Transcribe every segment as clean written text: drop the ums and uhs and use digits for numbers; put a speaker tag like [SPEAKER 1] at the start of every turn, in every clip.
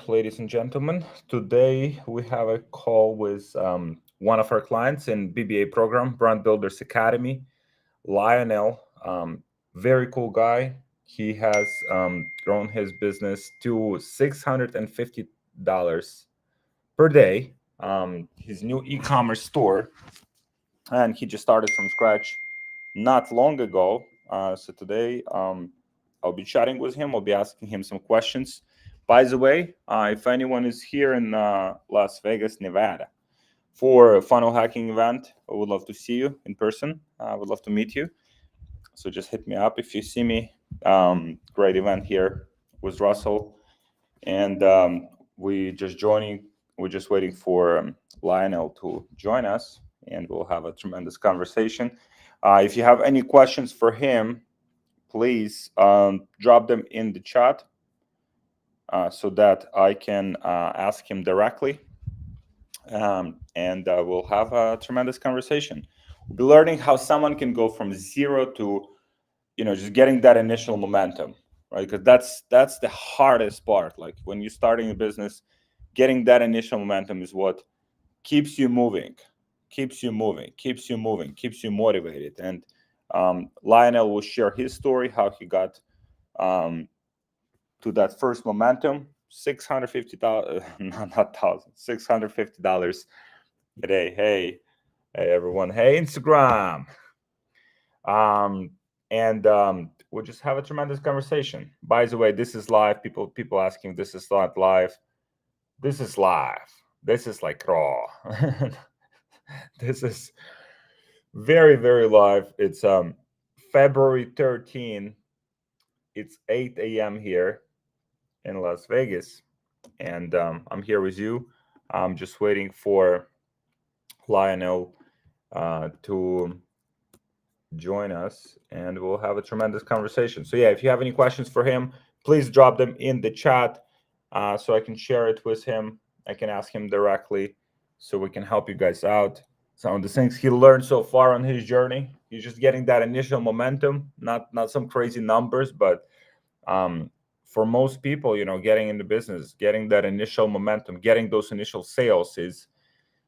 [SPEAKER 1] Ladies and gentlemen. Today we have a call with one of our clients in BBA program, Brand Builders Academy, Lionel. Very cool guy. He has grown his business to $650 per day. His new e-commerce store, and he just started from scratch not long ago. So today I'll be chatting with him. I'll be asking him some questions. By the way, if anyone is here in Las Vegas, Nevada, for a funnel hacking event, I would love to see you in person. I would love to meet you. So just hit me up if you see me. Great event here with Russell, and We're just waiting for Lionel to join us, and we'll have a tremendous conversation. If you have any questions for him, please drop them in the chat so that I can ask him directly, and we'll have a tremendous conversation. We'll be learning how someone can go from zero to, just getting that initial momentum, right? Because that's the hardest part. Like when you're starting a business, getting that initial momentum is what keeps you moving, keeps you motivated. And Lionel will share his story, how he got to that first momentum. $650, not thousand, $650 a day. Hey everyone. Hey Instagram. And we'll just have a tremendous conversation. By the way, this is live. People asking, this is not live. This is live. This is like raw. This is very, very live. It's February 13. It's 8 a.m. here in Las Vegas, and I'm here with you. I'm just waiting for Lionel to join us, and we'll have a tremendous conversation. So yeah, if you have any questions for him, please drop them in the chat so I can share it with him. I can ask him directly so we can help you guys out. Some of the things he learned so far on his journey, he's just getting that initial momentum, not some crazy numbers, but for most people, getting into business, getting that initial momentum, getting those initial sales is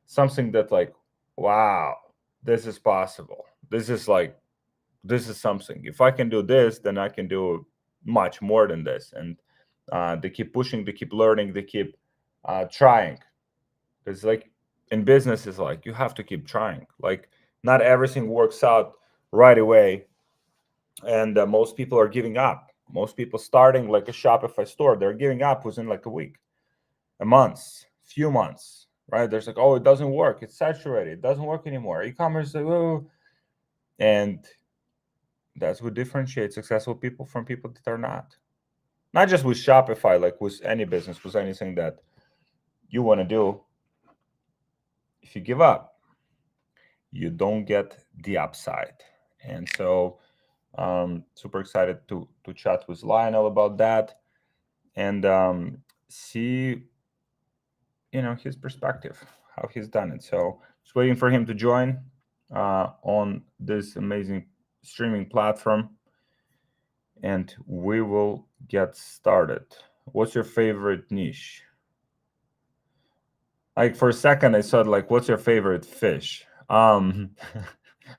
[SPEAKER 1] something that, like, wow, this is possible. This is something. If I can do this, then I can do much more than this. And they keep pushing, they keep learning, they keep trying. It's like in business, it's like you have to keep trying. Like not everything works out right away, and most people are giving up. Most people starting like a Shopify store, they're giving up within like a week, a month, few months, right? There's like, oh, it doesn't work. It's saturated. It doesn't work anymore. E-commerce, oh. And that's what differentiates successful people from people that are not. Not just with Shopify, like with any business, with anything that you want to do. If you give up, you don't get the upside. And so super excited to chat with Lionel about that and see his perspective, how he's done it. So just waiting for him to join on this amazing streaming platform, and we will get started. What's your favorite niche? Like for a second I thought, like, what's your favorite fish?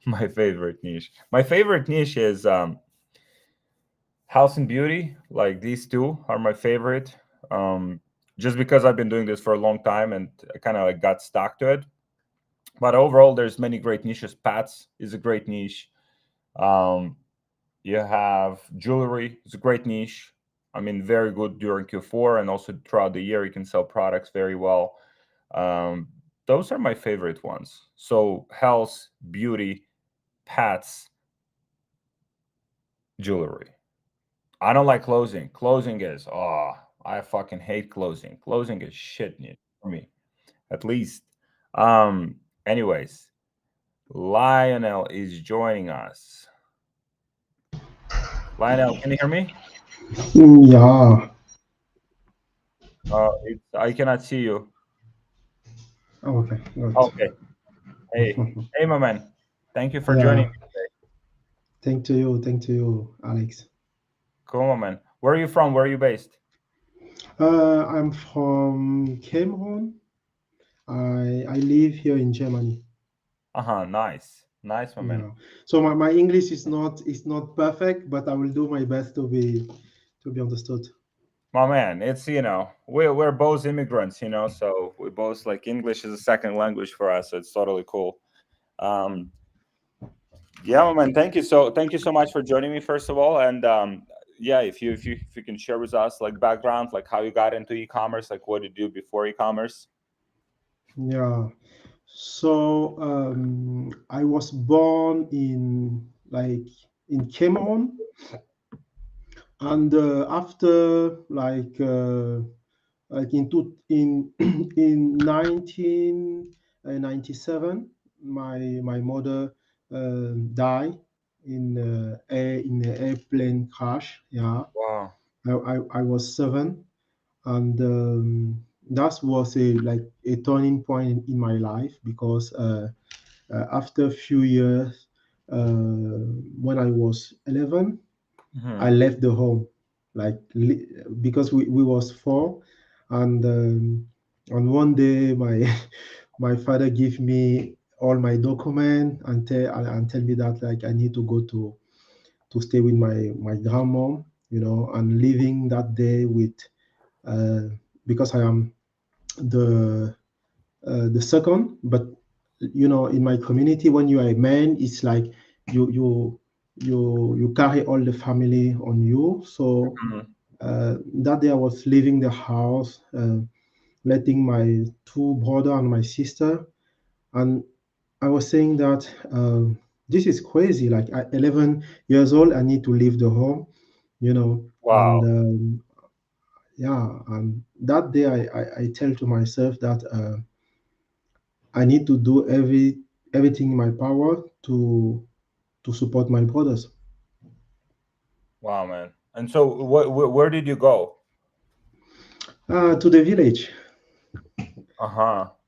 [SPEAKER 1] My favorite niche is health and beauty. Like these two are my favorite, just because I've been doing this for a long time and I kind of like got stuck to it. But overall, there's many great niches. Pets is a great niche. You have jewelry. It's a great niche. I mean, very good during Q4 and also throughout the year. You can sell products very well. Those are my favorite ones. So health, beauty, pets, jewelry. I don't like closing. Closing is, I fucking hate closing. Closing is shit for me, at least. Anyways, Lionel is joining us. Lionel, can you hear me?
[SPEAKER 2] Yeah.
[SPEAKER 1] I cannot see you.
[SPEAKER 2] Oh, okay. Good.
[SPEAKER 1] Okay. Hey, my man. Thank you for joining
[SPEAKER 2] Yeah.
[SPEAKER 1] me today.
[SPEAKER 2] Thank to you. Thank to you, Alex.
[SPEAKER 1] Cool, my man. Where are you from? Where are you based?
[SPEAKER 2] I'm from Cameroon. I live here in Germany.
[SPEAKER 1] Nice, nice, my man.
[SPEAKER 2] Yeah. So my English is not perfect, but I will do my best to be understood.
[SPEAKER 1] My man, it's we're both immigrants, so we both like English is a second language for us, so it's totally cool. Um, yeah, my man, thank you so much for joining me first of all, and yeah, if you can share with us like background, like how you got into e-commerce, like what did you do before e-commerce?
[SPEAKER 2] Yeah. So I was born in Cameroon, and after in 1997, my mother died in an airplane crash. Yeah,
[SPEAKER 1] Wow.
[SPEAKER 2] I was 7, and that was a turning point in my life because after a few years, when I was 11, I
[SPEAKER 1] Hmm.
[SPEAKER 2] left the home, because we was 4, and one day my father gave me all my document and tell me that like I need to go to stay with my grandmom, and living that day with uh, because I am the second, but in my community, when you are a man, it's like you carry all the family on you. So
[SPEAKER 1] Hmm.
[SPEAKER 2] that day I was leaving the house, letting my 2 brother and my sister, and I was saying that this is crazy. Like at 11 years old, I need to leave the home, and
[SPEAKER 1] Wow.
[SPEAKER 2] yeah, and that day I tell to myself that I need to do everything in my power to support my brothers.
[SPEAKER 1] Wow, man. And so where did you go?
[SPEAKER 2] To the village.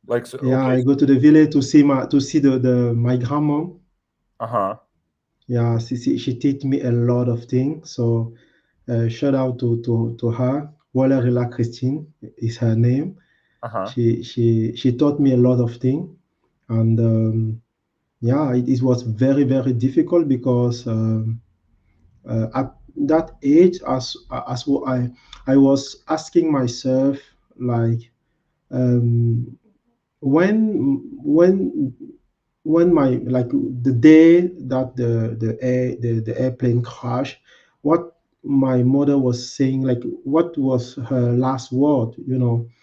[SPEAKER 1] Like, so,
[SPEAKER 2] Yeah,
[SPEAKER 1] okay.
[SPEAKER 2] I go to the village to see my grandma.
[SPEAKER 1] Uh-huh.
[SPEAKER 2] Yeah, she teach me a lot of things. So shout out to her. Rila Christine is her name.
[SPEAKER 1] Uh-huh.
[SPEAKER 2] She taught me a lot of things, and yeah, it was very very difficult because at that age, as what I was asking myself, like um, when my like the day that the airplane crashed, what my mother was saying, like what was her last word,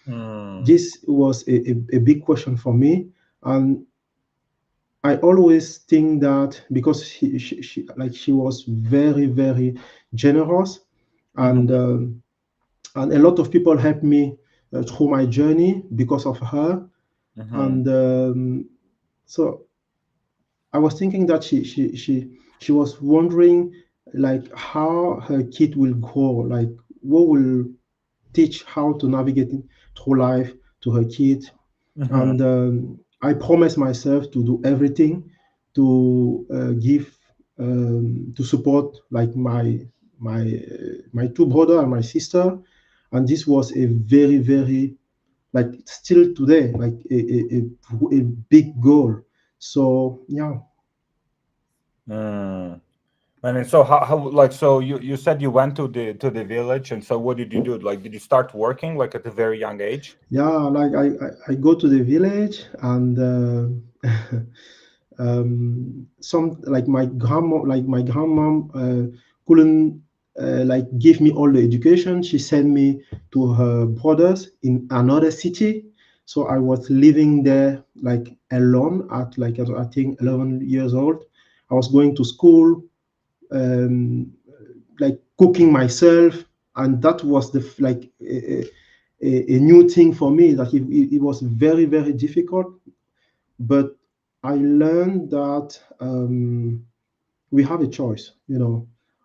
[SPEAKER 1] Hmm.
[SPEAKER 2] this was a big question for me. And I always think that because she was very very generous, and
[SPEAKER 1] Mm-hmm.
[SPEAKER 2] a lot of people helped me through my journey because of her.
[SPEAKER 1] Mm-hmm.
[SPEAKER 2] And so I was thinking that she was wondering like how her kid will grow, like what will teach how to navigate through life to her kid.
[SPEAKER 1] Mm-hmm.
[SPEAKER 2] And I promised myself to do everything to give to support like my 2 brother and my sister. And this was a very very, like still today, like a big goal. So yeah.
[SPEAKER 1] Mm. And so how like so you said you went to the village, and so what did you do? Like, did you start working like at a very young age?
[SPEAKER 2] Yeah, like I go to the village, and some like my grandma couldn't like give me all the education. She sent me to her brothers in another city, so I was living there like alone at like I think 11 years old. I was going to school, um, like cooking myself, and that was like a new thing for me. That it was very very difficult, but I learned that we have a choice,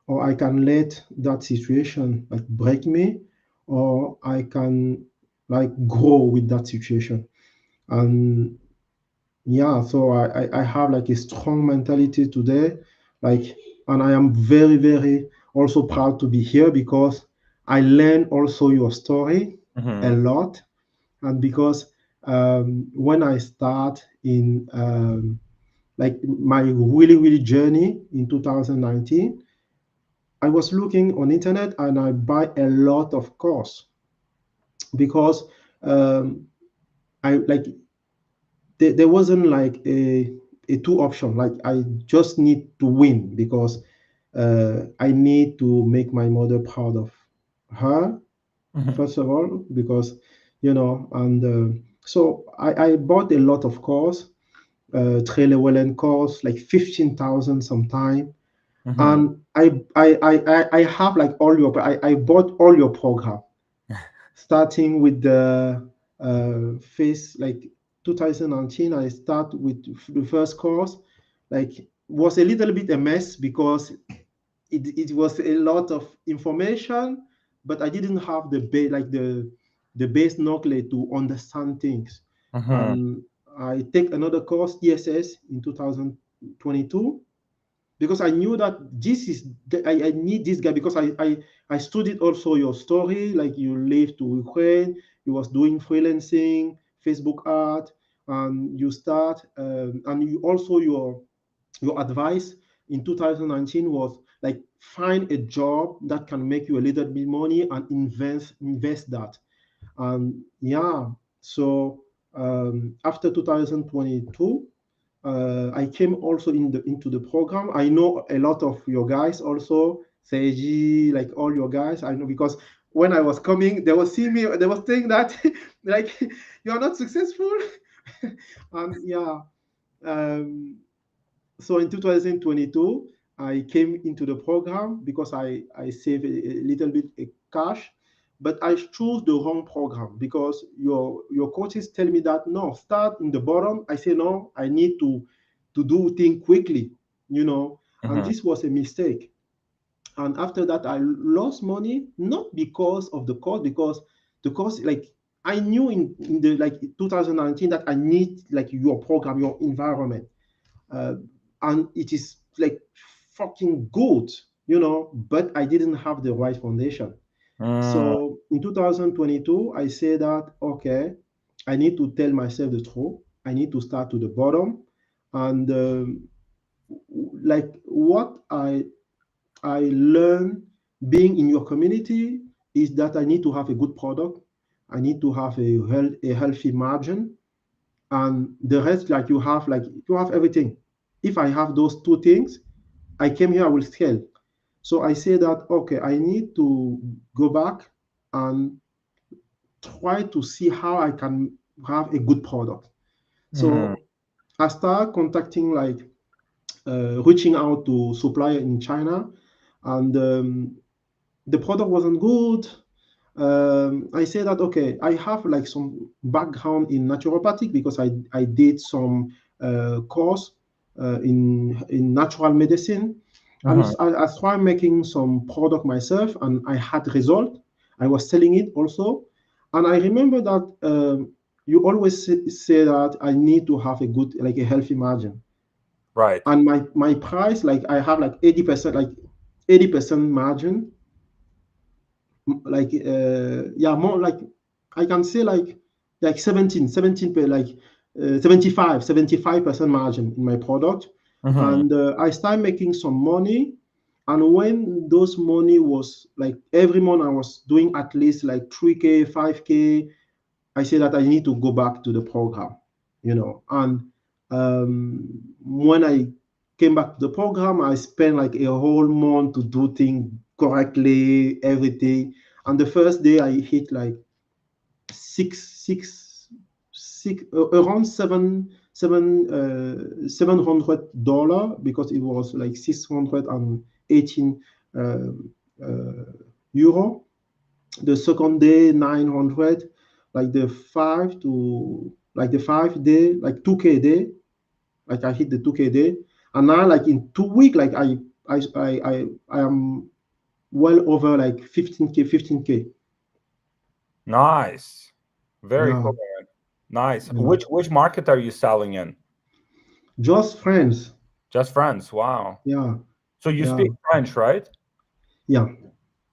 [SPEAKER 2] or I can let that situation like break me, or I can like grow with that situation. And yeah, so I have like a strong mentality today, like, and I am very very also proud to be here because I learned also your story a
[SPEAKER 1] Mm-hmm.
[SPEAKER 2] lot, and because when I start in like my really journey in 2019, I was looking on internet and I buy a lot of course because um, I like there wasn't like a two option. Like I just need to win because I need to make my mother proud of her
[SPEAKER 1] Mm-hmm.
[SPEAKER 2] first of all because and so I bought a lot of course, Trailer course like 15,000 sometime,
[SPEAKER 1] Mm-hmm.
[SPEAKER 2] and I have like all your I bought all your program starting with the face like 2019. I start with the first course, like was a little bit a mess because it was a lot of information, but I didn't have the base like the base knowledge to understand things.
[SPEAKER 1] Mm-hmm.
[SPEAKER 2] And I take another course, ESS, in 2022 because I knew that this is I need this guy because I studied also your story, like you lived to Ukraine, you was doing freelancing, Facebook art, and you start and you also your advice in 2019 was like find a job that can make you a little bit money and invest that. And yeah, so after 2022, I came also into the program. I know a lot of your guys also, Seiji, like all your guys. I know because when I was coming, they was seeing me. They was saying that like you are not successful, and yeah. Um, so in 2022, I came into the program because I saved a little bit of cash, but I chose the wrong program because your coaches tell me that no, start in the bottom. I say no, I need to do things quickly, and
[SPEAKER 1] Mm-hmm.
[SPEAKER 2] this was a mistake. And after that, I lost money not because of the course, because the course like I knew in the like 2019 that I need like your program, your environment, uh, and it is like fucking good, but I didn't have the right foundation.
[SPEAKER 1] Mm.
[SPEAKER 2] So in 2022, I say that, okay, I need to tell myself the truth. I need to start to the bottom. And like what I learned being in your community is that I need to have a good product. I need to have a healthy margin, and the rest like you have everything. If I have those two things, I came here, I will scale. So I say that okay, I need to go back and try to see how I can have a good product.
[SPEAKER 1] Mm-hmm.
[SPEAKER 2] So I start contacting like reaching out to supplier in China, and the product wasn't good. I say that okay, I have like some background in naturopathic because I did some course in natural medicine, and
[SPEAKER 1] Mm-hmm.
[SPEAKER 2] I started making some product myself, and I had result. I was selling it also, and I remember that you always say that I need to have a good like a healthy margin,
[SPEAKER 1] Right.
[SPEAKER 2] and my price like I have like 80%, like 80% margin, like yeah, more like I can say like 17 per like 75% margin in my product.
[SPEAKER 1] Mm-hmm.
[SPEAKER 2] And I started making some money, and when those money was like every month I was doing at least like 3K 5K, I say that I need to go back to the program, and when I came back to the program, I spent like a whole month to do things correctly, everything. And the first day I hit like around $700 because it was like 618 uh, uh, euro. The second day 900, like the 5 day like 2K day, like I hit the 2K day. And now like in 2 weeks, like I am well over like 15K.
[SPEAKER 1] Nice. Very
[SPEAKER 2] Yeah,
[SPEAKER 1] cool. Nice.
[SPEAKER 2] yeah.
[SPEAKER 1] Which market are you selling in?
[SPEAKER 2] Just friends.
[SPEAKER 1] Just France. Wow.
[SPEAKER 2] Yeah,
[SPEAKER 1] So you
[SPEAKER 2] yeah,
[SPEAKER 1] speak French, right?
[SPEAKER 2] yeah.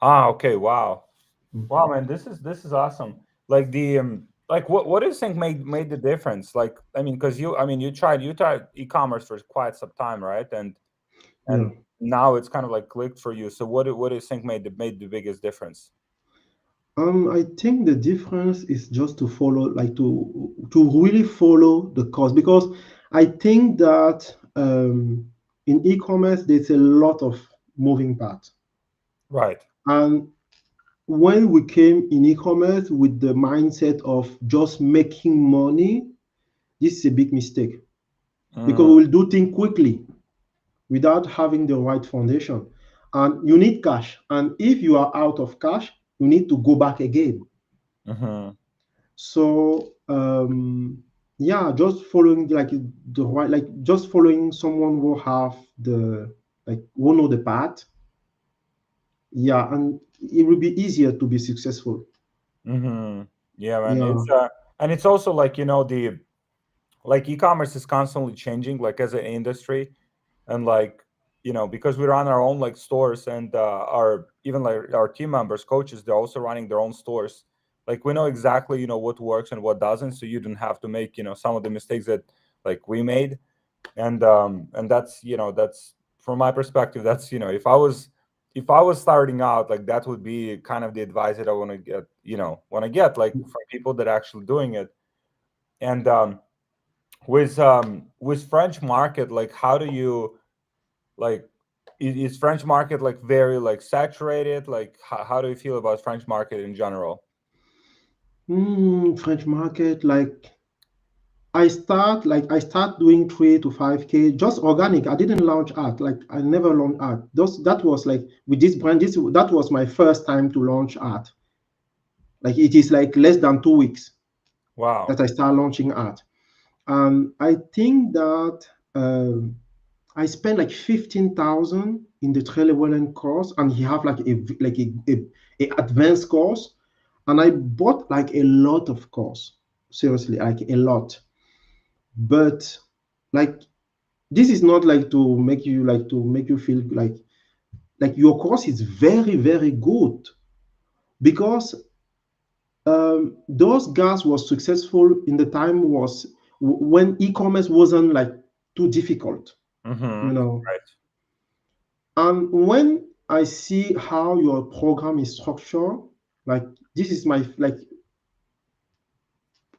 [SPEAKER 1] Ah, okay. Wow. Wow, man, this is awesome. Like the like what do you think made the difference? Like, I mean, because you tried e-commerce for quite some time, right?
[SPEAKER 2] Yeah.
[SPEAKER 1] And now it's kind of like clicked for you. So what do you think made the biggest difference?
[SPEAKER 2] I think the difference is just to follow, like to really follow the course, because I think that in e-commerce there's a lot of moving parts.
[SPEAKER 1] Right.
[SPEAKER 2] And when we came in e-commerce with the mindset of just making money, this is a big mistake, because
[SPEAKER 1] Mm,
[SPEAKER 2] we will do things quickly without having the right foundation. And you need cash. And if you are out of cash, you need to go back again.
[SPEAKER 1] mm-hmm.
[SPEAKER 2] So yeah, just following like the right, like just following someone who have the like who know the path. Yeah, and it will be easier to be successful.
[SPEAKER 1] Mm-hmm. Yeah, man.
[SPEAKER 2] Yeah.
[SPEAKER 1] It's also like, the like e-commerce is constantly changing, like as an industry. And like, because we run our own like stores, and our even like our team members, coaches, they're also running their own stores. Like, we know exactly, what works and what doesn't, so you don't have to make, some of the mistakes that like we made. And that's from my perspective, that's, if I was starting out, like, that would be kind of the advice that I want to get, like from people that are actually doing it. And with French market, like, how do you, like, is French market like very like saturated? Like, how do you feel about French market in general?
[SPEAKER 2] French market, like I start doing 3 to 5K just organic. I didn't launch art. Like I never launched art. That was like with this brand. That was my first time to launch art. Like it is like less than 2 weeks
[SPEAKER 1] Wow.
[SPEAKER 2] that I start launching art. I think that I spent like 15,000 in the Trelleborn course, and he have like a advanced course, and I bought like a lot of course. Seriously, like a lot. But like this is not like to make you feel like your course is very very good, because those guys was successful in the time was when e-commerce wasn't like too difficult,
[SPEAKER 1] Mm-hmm.
[SPEAKER 2] you know.
[SPEAKER 1] Right.
[SPEAKER 2] And when I see how your program is structured, like this is my like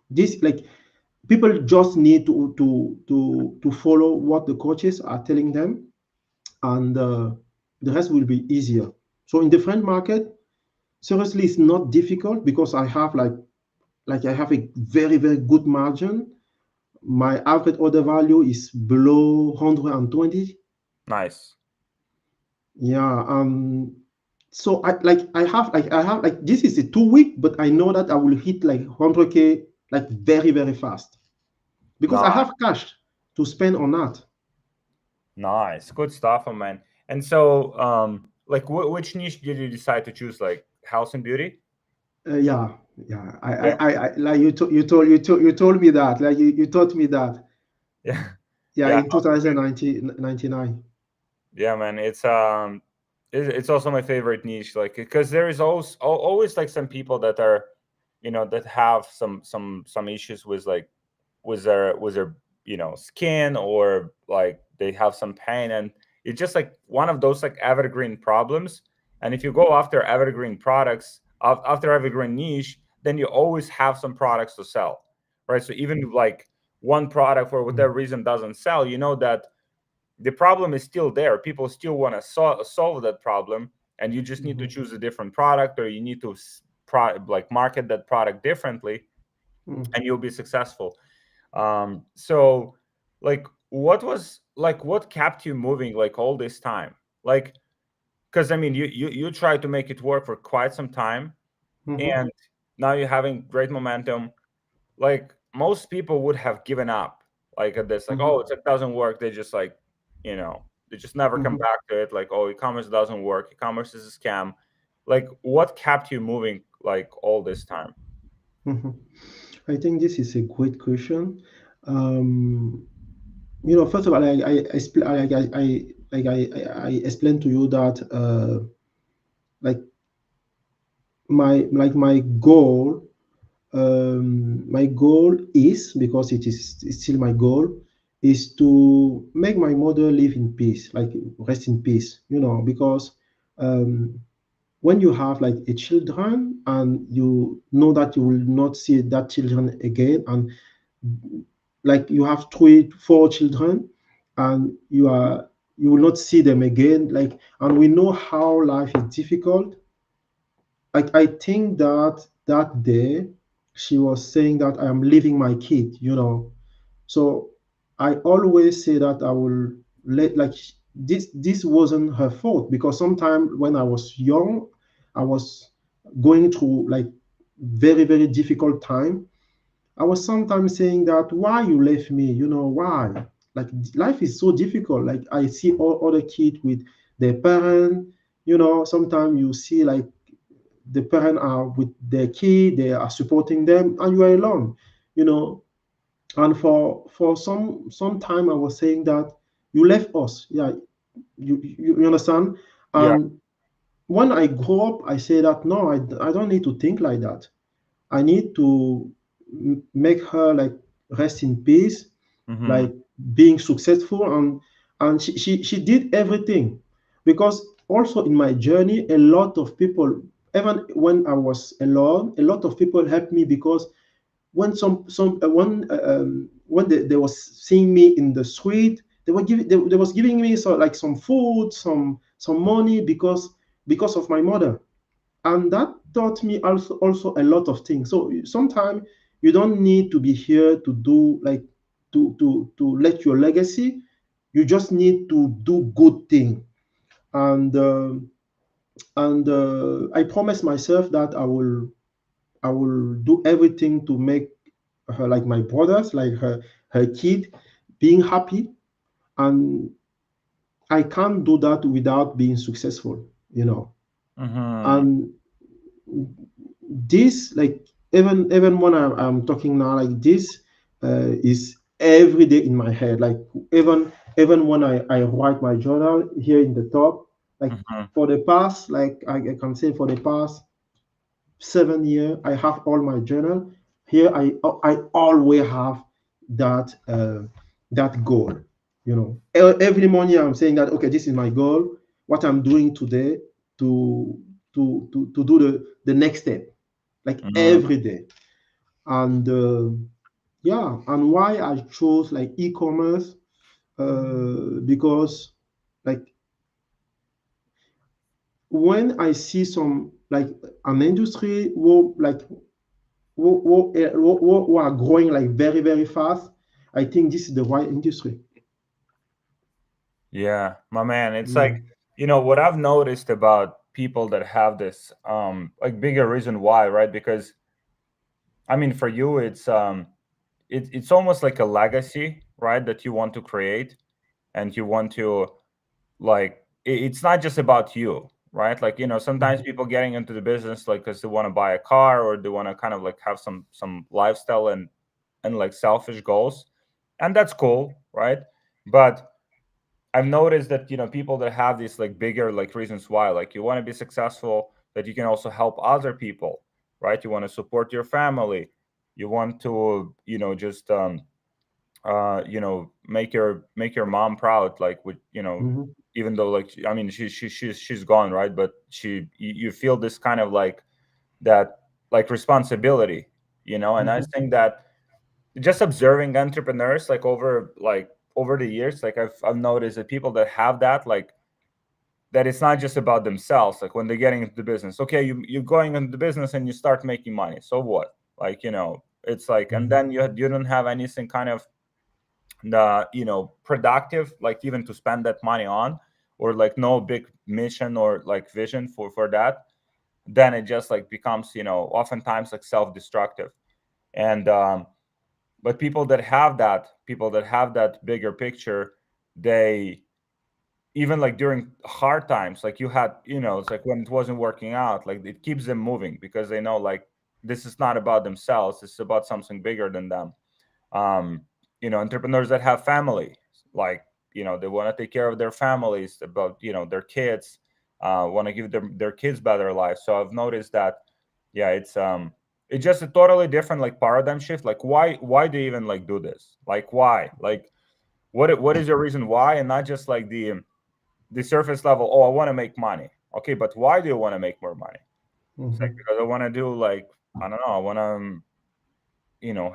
[SPEAKER 2] this like people just need to follow what the coaches are telling them, and the rest will be easier. So in the French market, seriously, it's not difficult because I have like I have a very very good margin. My average order value is below 120.
[SPEAKER 1] Nice.
[SPEAKER 2] Yeah. So I have like this is a 2 week, but I know that I will hit like 100K like very very fast because I
[SPEAKER 1] Nice.
[SPEAKER 2] have cash to spend on that.
[SPEAKER 1] Nice. Good stuff, man. And so, like, which niche did you decide to choose? Like health and beauty?
[SPEAKER 2] Yeah, yeah. I, I,
[SPEAKER 1] Yeah.
[SPEAKER 2] I, I like you told me that. Like you taught me that.
[SPEAKER 1] Yeah.
[SPEAKER 2] Yeah,
[SPEAKER 1] Yeah.
[SPEAKER 2] in 2099.
[SPEAKER 1] Yeah, man. It's also my favorite niche. Like, because there is always like some people that are, that have some issues with like with their skin, or like they have some pain, and it's just like one of those like evergreen problems. And if you go after evergreen products, after evergreen niche, then you always have some products to sell, right? So even if like one product for whatever
[SPEAKER 2] Mm,
[SPEAKER 1] reason doesn't sell, you know that the problem is still there. People still want to solve that problem, and you just need to
[SPEAKER 2] mhm,
[SPEAKER 1] choose a different product, or you need to like market that product differently,
[SPEAKER 2] mm,
[SPEAKER 1] and you'll be successful. So, like, what kept you moving like all this time? Like, because I mean, you tried to make it work for quite some time,
[SPEAKER 2] mhm,
[SPEAKER 1] and now you're having great momentum. Like, most people would have given up, like, at this, like, oh,
[SPEAKER 2] mhm,
[SPEAKER 1] it doesn't work. They just like, they just never come
[SPEAKER 2] mhm,
[SPEAKER 1] back to it. Like, oh, e-commerce doesn't work. E-commerce is a scam. Like, what kept you moving like all this time?
[SPEAKER 2] mhm. I think this is a great question. Um, First of all, I explained to you that like my goal, my goal is, because it is it's still my goal, is to make my mother live in peace, like rest in peace, because um, when you have like a children and you know that you will not see that children again, and like you have three, four children, and you will not see them again, like, and we know how life is difficult. I think that that day she was saying that I am leaving my kid. So I always say that I will let, like, this wasn't her fault, because sometimes when I was young, I was going through like very, very difficult time. I was sometimes saying that, why you left me, why? Like, life is so difficult. Like, I see all other kids with their parents, sometimes you see like the parents are with their kid, they are supporting them, and you are alone, you know. And for some time, I was saying that you left us. Yeah, you understand.
[SPEAKER 1] Yeah.
[SPEAKER 2] And when I grow up, I say that no, I don't need to think like that. I need to make her like rest in peace,
[SPEAKER 1] Mm-hmm.
[SPEAKER 2] like being successful, and she did everything, because also in my journey, a lot of people, even when I was alone, a lot of people helped me, because when some when they was seeing me in the street, they was giving me so like some food, some money, because of my mother. And that taught me also a lot of things. So sometimes you don't need to be here to do like to let your legacy. You just need to do good thing. And uh, and uh, I promise myself that I will do everything to make her, like my brothers, like her kid, being happy. And I can't do that without being successful.
[SPEAKER 1] Mm-hmm.
[SPEAKER 2] And this, like, even when I'm talking now, like this is every day in my head. Like, even when I write my journal here in the top, like,
[SPEAKER 1] Mm-hmm.
[SPEAKER 2] for the past, like, I can say for the past 7 years, I have all my journal here. I always have that goal. Every morning I'm saying that, okay, this is my goal. What I'm doing today to to do the next step, like
[SPEAKER 1] Mm-hmm.
[SPEAKER 2] every day. And yeah, and why I chose like e-commerce, because like when I see some like an industry who are growing like very, very fast, I think this is the right industry.
[SPEAKER 1] Yeah, my man. It's
[SPEAKER 2] Yeah.
[SPEAKER 1] like, what I've noticed about people that have this like bigger reason why, right? Because I mean, for you, it's almost like a legacy, right? That you want to create, and you want to, like, it's not just about you, right? Like, sometimes
[SPEAKER 2] Mhm.
[SPEAKER 1] people getting into the business like because they want to buy a car, or they want to kind of like have some lifestyle and like selfish goals, and that's cool, right? But I've noticed that people that have these like bigger like reasons why, like you want to be successful, that you can also help other people, right? You want to support your family, you want to just make your mom proud, like with
[SPEAKER 2] Mhm.
[SPEAKER 1] even though, like, I mean, she's gone, right? But you feel this kind of like that, like, responsibility, and I
[SPEAKER 2] Mhm.
[SPEAKER 1] think that just observing entrepreneurs like over the years, like I've noticed that people that have that, like, that it's not just about themselves. Like when they're getting into the business, okay, you're going into the business and you start making money, so what? Like, it's like, and
[SPEAKER 2] Mhm.
[SPEAKER 1] then you don't have anything kind of the productive, like, even to spend that money on, or like no big mission or like vision for that. Then it just like becomes oftentimes like self-destructive. And but people that have that bigger picture, they, even like during hard times, like you had, it's like when it wasn't working out, like it keeps them moving, because they know, like, this is not about themselves, this is about something bigger than them. um Entrepreneurs that have family, like, they want to take care of their families, about their kids, want to give their kids better life. So I've noticed that Yeah, it's just a totally different like paradigm shift. Like why do you even like do this? Like why? Like what is your reason why, and not just like the surface level, oh, I want to make money. Okay, but why do you want to make more money? It's like
[SPEAKER 2] Mhm.
[SPEAKER 1] because I want to do like, I don't know, I want to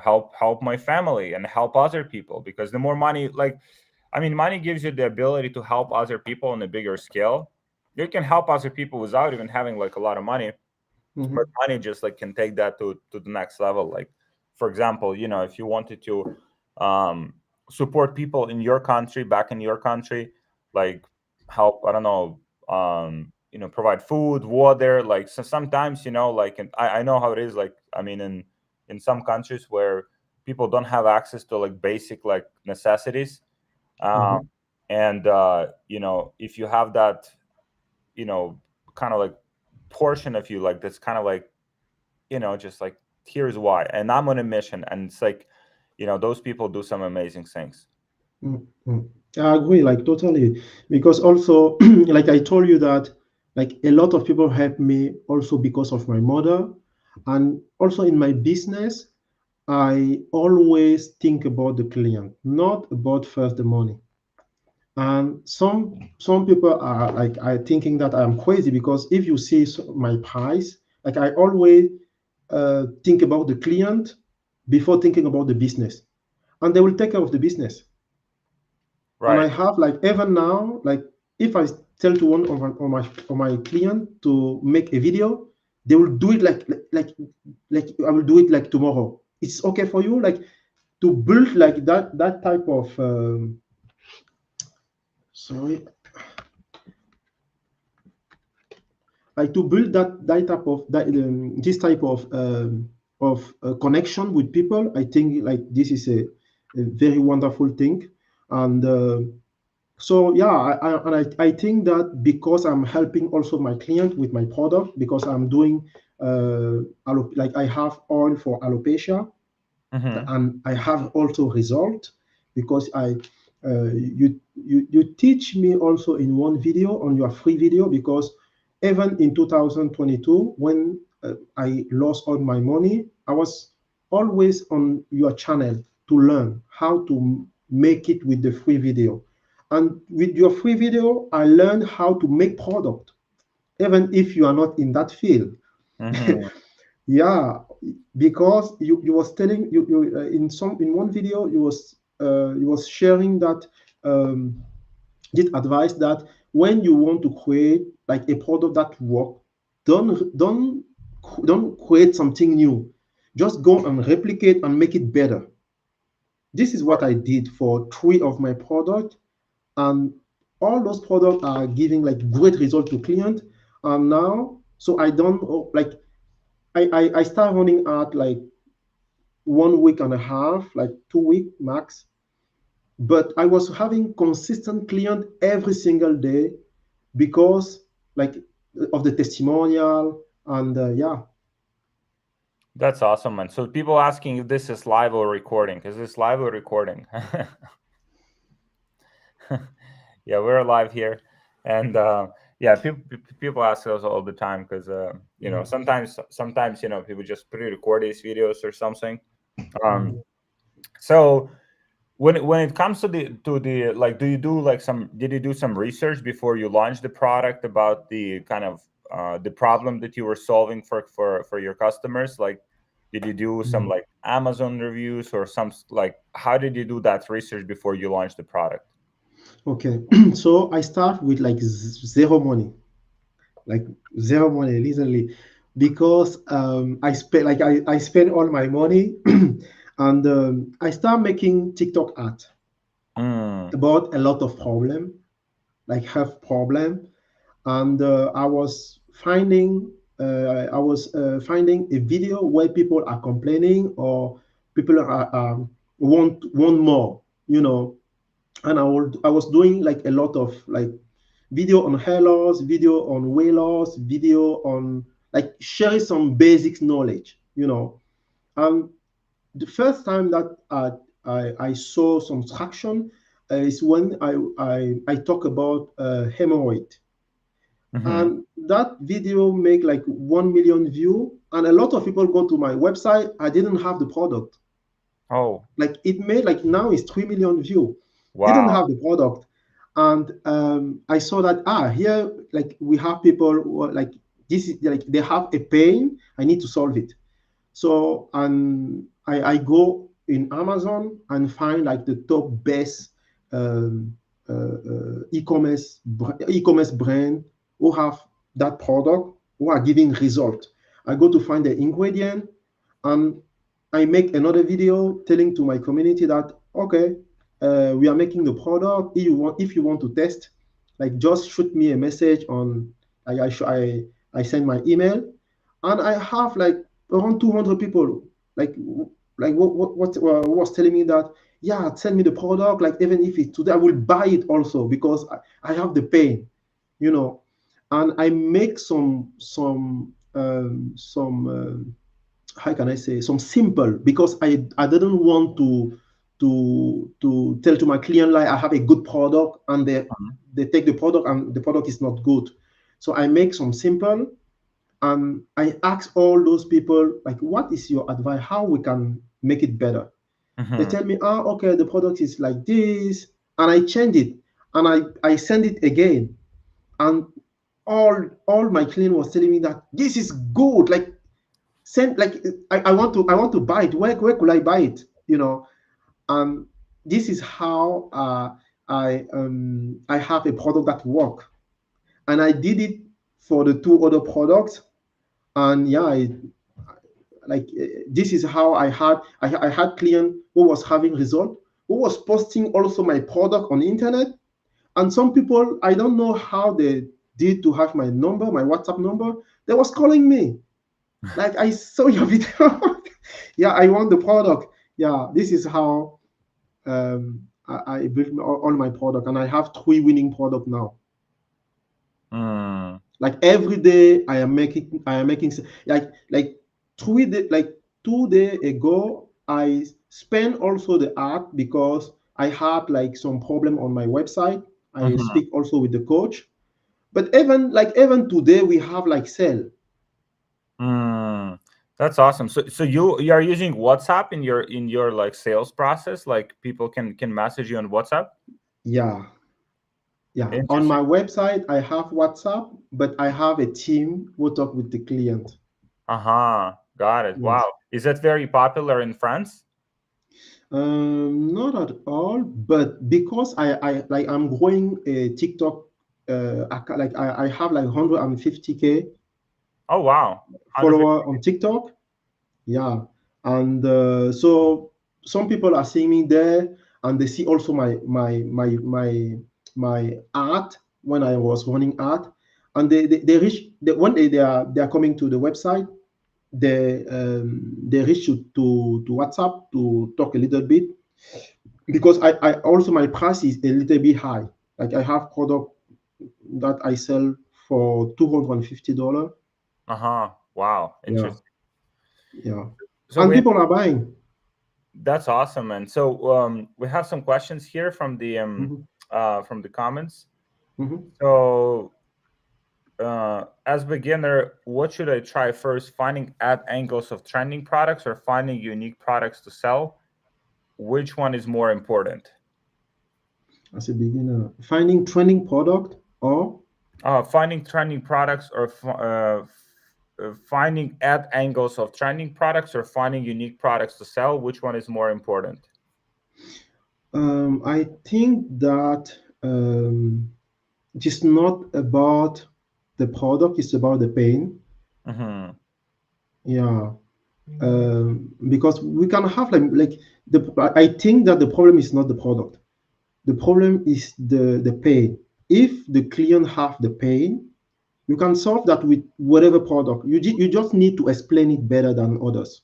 [SPEAKER 1] help my family and help other people, because the more money, like, I mean, money gives you the ability to help other people on a bigger scale. You can help other people without even having like a lot of money, but
[SPEAKER 2] Mhm.
[SPEAKER 1] money just like can take that to the next level. Like, for example, if you wanted to um support people in your country, back in your country, like help, I don't know, provide food, water, like, so sometimes, like, and I know how it is, like, I mean, in some countries where people don't have access to like basic like necessities, um
[SPEAKER 2] Mhm.
[SPEAKER 1] and if you have that, you know kind of like portion of you, like, that's kind of like, just like, here's why, and I'm on a mission, and it's like, those people do some amazing things.
[SPEAKER 2] Mm, mm. I agree, like totally, because also, like I told you that, like a lot of people help me also because of my mother, and also in my business, I always think about the client, not about first the money. And some people are like I thinking that I'm crazy because if you see my price, like I always think about the client before thinking about the business, and they will take care of the business. And I
[SPEAKER 1] Right.
[SPEAKER 2] have like even now, like if I tell to one of my client to make a video, they will do it like I will do it like tomorrow. It's okay for you, like to build like that type of sorry, like to build that type of this type of connection with people. I think like this is a very wonderful thing, and. So yeah, I think that because I'm helping also my client with my product because I'm doing like I have oil for alopecia
[SPEAKER 1] Mm-hmm.
[SPEAKER 2] and I have also result because you teach me also in one video on your free video because even in 2022 when I lost all my money, I was always on your channel to learn how to make it with the free video, and with your free video I learned how to make product even if you are not in that field.
[SPEAKER 1] Mm-hmm.
[SPEAKER 2] Yeah, because you was telling you in one video you was sharing that um, did advice that when you want to create like a product that work, don't create something new. Just go and replicate and make it better. This is what I did for three of my product, and all those products are giving like great result to client. And now, so I don't like I start running at like 1 week and a half, like 2 week max. But I was having consistent client every single day because like of the testimonial and yeah.
[SPEAKER 1] That's awesome, man. So people asking if this is live or recording. Is this live or recording? Yeah, we're live here, and yeah, people ask us all the time because sometimes people just pre-record these videos or something. Um,
[SPEAKER 2] Mhm.
[SPEAKER 1] so when it comes to the like, do you do like some did you do some research before you launch the product about the kind of the problem that you were solving for your customers? Like, did you do some
[SPEAKER 2] Mhm.
[SPEAKER 1] like Amazon reviews or some like, how did you do that research before you launched the product?
[SPEAKER 2] Okay, so I start with like zero money, like zero money, literally, because I spend like I spend all my money, and I start making TikTok art
[SPEAKER 1] Mm,
[SPEAKER 2] about a lot of problem, like health problem, and I was finding a video where people are complaining or people are want more, you know, and I was doing like a lot of like video on hair loss, video on weight loss, video on like sharing some basic knowledge, you know. And the first time that I saw some traction is when I talk about hemorrhoid,
[SPEAKER 1] mm-hmm.
[SPEAKER 2] and that video make like 1 million view, And a lot of people go to my website. I didn't have the product.
[SPEAKER 1] Oh,
[SPEAKER 2] Like it made like now it's 3 million view. Didn't
[SPEAKER 1] wow.
[SPEAKER 2] have the product. And I saw that here like we have people who are, like this is like they have a pain. I need to solve it. So and I go in Amazon and find like the top best um, e-commerce brand who have that product who are giving result. I go to find the ingredient and I make another video telling to my community that okay, we are making the product. If you want to test, like just shoot me a message on I send my email, and I have like around 200 people like what was telling me that yeah, send me the product, like even if it's today I will buy it also because I have the pain, you know. And I make some how can I say some simple because I didn't want to tell to my client like I have a good product and
[SPEAKER 1] Mhm.
[SPEAKER 2] they take the product and the product is not good. So I make some simple and I ask all those people like what is your advice how we can make it better. They
[SPEAKER 1] Mhm.
[SPEAKER 2] tell me okay, the product is like this, and I change it and I send it again, and all my client was telling me that this is good, like send like I want to buy it. Where could I buy it? You know, and this is how I have a product that work, and I did it for the two other products, and yeah, this is how I had client who was having result, who was posting also my product on the internet, and some people I don't know how they did to have my number, my WhatsApp number. They was calling me like I saw your video. Yeah, I want the product. Yeah, this is how I built all my product, and I have three winning product now.
[SPEAKER 1] Mm.
[SPEAKER 2] Like every day, I am making like 3 day like 2 day ago. I spent also the art because I had like some problem on my website. I
[SPEAKER 1] Mhm.
[SPEAKER 2] speak also with the coach, but even today we have like sale.
[SPEAKER 1] Mm. That's awesome. So you are using WhatsApp in your like sales process? Like people can message you on WhatsApp?
[SPEAKER 2] Yeah, yeah. On
[SPEAKER 1] Interesting.
[SPEAKER 2] my website, I have WhatsApp, but I have a team who talk with the client.
[SPEAKER 1] Uh-huh. Got it.
[SPEAKER 2] Yes.
[SPEAKER 1] Wow. Is that very popular in France?
[SPEAKER 2] Not at all, but because I'm growing a TikTok, I have like 150K
[SPEAKER 1] Oh wow. 150.
[SPEAKER 2] follower on TikTok. Yeah, and so some people are seeing me there, and they see also my art when I was running art, and they reach when they are coming to the website, they reach to WhatsApp to talk a little bit because I also my price is a little bit high. Like I have product that I sell for $250.
[SPEAKER 1] Uh-huh. Wow.
[SPEAKER 2] Yeah,
[SPEAKER 1] Interesting.
[SPEAKER 2] yeah,
[SPEAKER 1] So
[SPEAKER 2] and
[SPEAKER 1] we
[SPEAKER 2] people are buying.
[SPEAKER 1] That's awesome, man. So we have some questions here
[SPEAKER 2] Mhm,
[SPEAKER 1] from the comments.
[SPEAKER 2] mhm.
[SPEAKER 1] So as beginner, what should I try first? Finding ad angles of trending products or finding unique products to sell? Which one is more important?
[SPEAKER 2] As a beginner, finding trending product or
[SPEAKER 1] Finding trending products or finding ad angles of trending products or finding unique products to sell? Which one is more important?
[SPEAKER 2] I think that it is not about the product; it's about the pain.
[SPEAKER 1] Mm-hmm.
[SPEAKER 2] Yeah, because we can have like the. I think that the problem is not the product. The problem is the pain. If the client have the pain, you can solve that with whatever product. You just need to explain it better than others.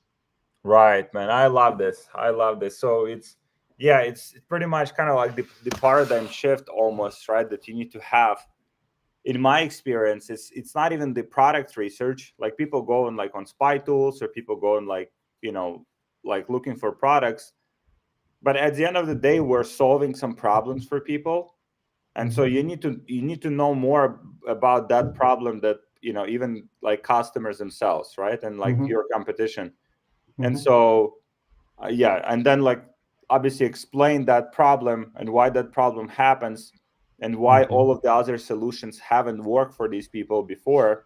[SPEAKER 1] Right, man. I love this. I love this. So yeah, it's pretty much kind of like the paradigm shift almost, right? That you need to have. In my experience, it's not even the product research. Like people go and like on spy tools or people go and like, you know, like looking for products. But at the end of the day, we're solving some problems for people. And so
[SPEAKER 2] Mhm.
[SPEAKER 1] you need to know more about that problem that even like customers themselves, right? And like
[SPEAKER 2] Mm-hmm.
[SPEAKER 1] your competition. And
[SPEAKER 2] Mm-hmm.
[SPEAKER 1] so yeah, and then like obviously explain that problem and why that problem happens, and why
[SPEAKER 2] Okay.
[SPEAKER 1] all of the other solutions haven't worked for these people before,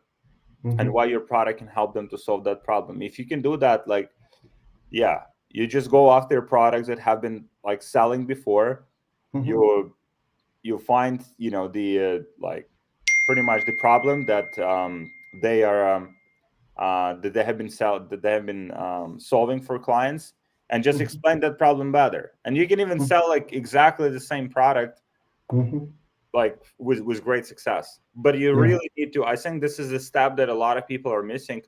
[SPEAKER 1] and
[SPEAKER 2] Mm-hmm.
[SPEAKER 1] why your product can help them to solve that problem. If you can do that, like, yeah, you just go after products that have been like selling before.
[SPEAKER 2] Mm-hmm.
[SPEAKER 1] You find, the like pretty much the problem that they are that they have been solving for clients, and just explain that problem better. And you can even sell like exactly the same product,
[SPEAKER 2] Mm-hmm.
[SPEAKER 1] like with great success. But you
[SPEAKER 2] Yeah.
[SPEAKER 1] really need to, I think this is a step that a lot of people are missing.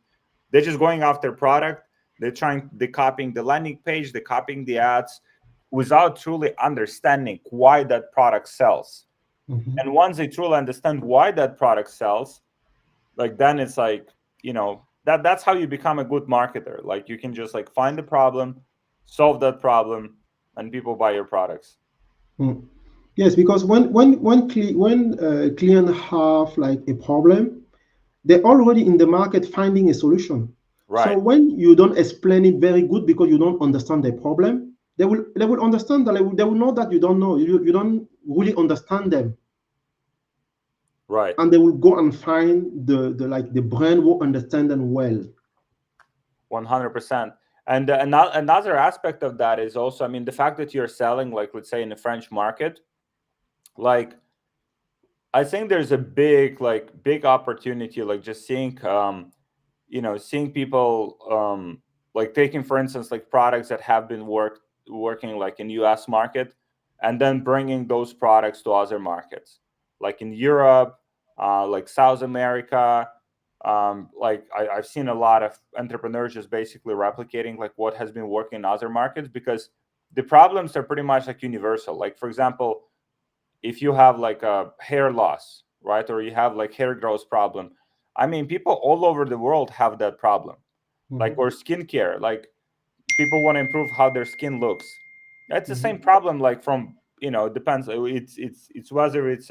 [SPEAKER 1] They're just going after product, they're copying the landing page, they're copying the ads, without truly understanding why that product sells.
[SPEAKER 2] Mm-hmm.
[SPEAKER 1] And once they truly understand why that product sells, like then it's like, that's how you become a good marketer. Like you can just like find the problem, solve that problem, and people buy your products.
[SPEAKER 2] Mm. Yes, because when client have like a problem, they're already in the market finding a solution. So
[SPEAKER 1] Right.
[SPEAKER 2] when you don't explain it very good because you don't understand the problem, they will understand that they will know that you don't know, you don't really understand them,
[SPEAKER 1] Right.
[SPEAKER 2] and they will go and find the brand will understand them well.
[SPEAKER 1] 100%. And another aspect of that is also, I mean, the fact that you're selling, like, let's say in the French market, like, I think there's a big opportunity, like just seeing, seeing people, like taking, for instance, like products that have been working like in US market, and then bringing those products to other markets, like in Europe, like South America. Like I've seen a lot of entrepreneurs just basically replicating like what has been working in other markets, because the problems are pretty much like universal. Like for example, if you have like a hair loss, right, or you have like hair growth problem, I mean, people all over the world have that problem. Like,
[SPEAKER 2] Mhm,
[SPEAKER 1] or skincare, like people want to improve how their skin looks. That's the same
[SPEAKER 2] mhm,
[SPEAKER 1] problem. Like from, it depends. It's whether it's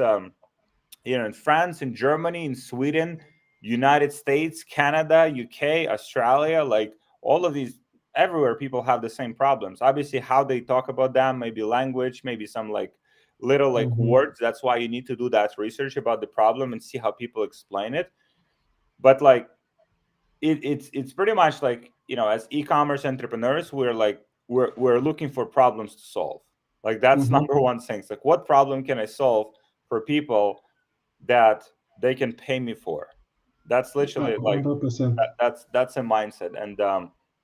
[SPEAKER 1] in France, in Germany, in Sweden, United States, Canada, UK, Australia, like all of these, everywhere people have the same problems. Obviously, how they talk about them, maybe language, maybe some like little like
[SPEAKER 2] mhm,
[SPEAKER 1] words. That's why you need to do that research about the problem and see how people explain it. But like it's pretty much like, as e-commerce entrepreneurs, we're like we're looking for problems to solve. Like that's
[SPEAKER 2] mhm.
[SPEAKER 1] number one thing. It's like, what problem can I solve for people that they can pay me for? That's literally like
[SPEAKER 2] 100%.
[SPEAKER 1] that's a mindset. And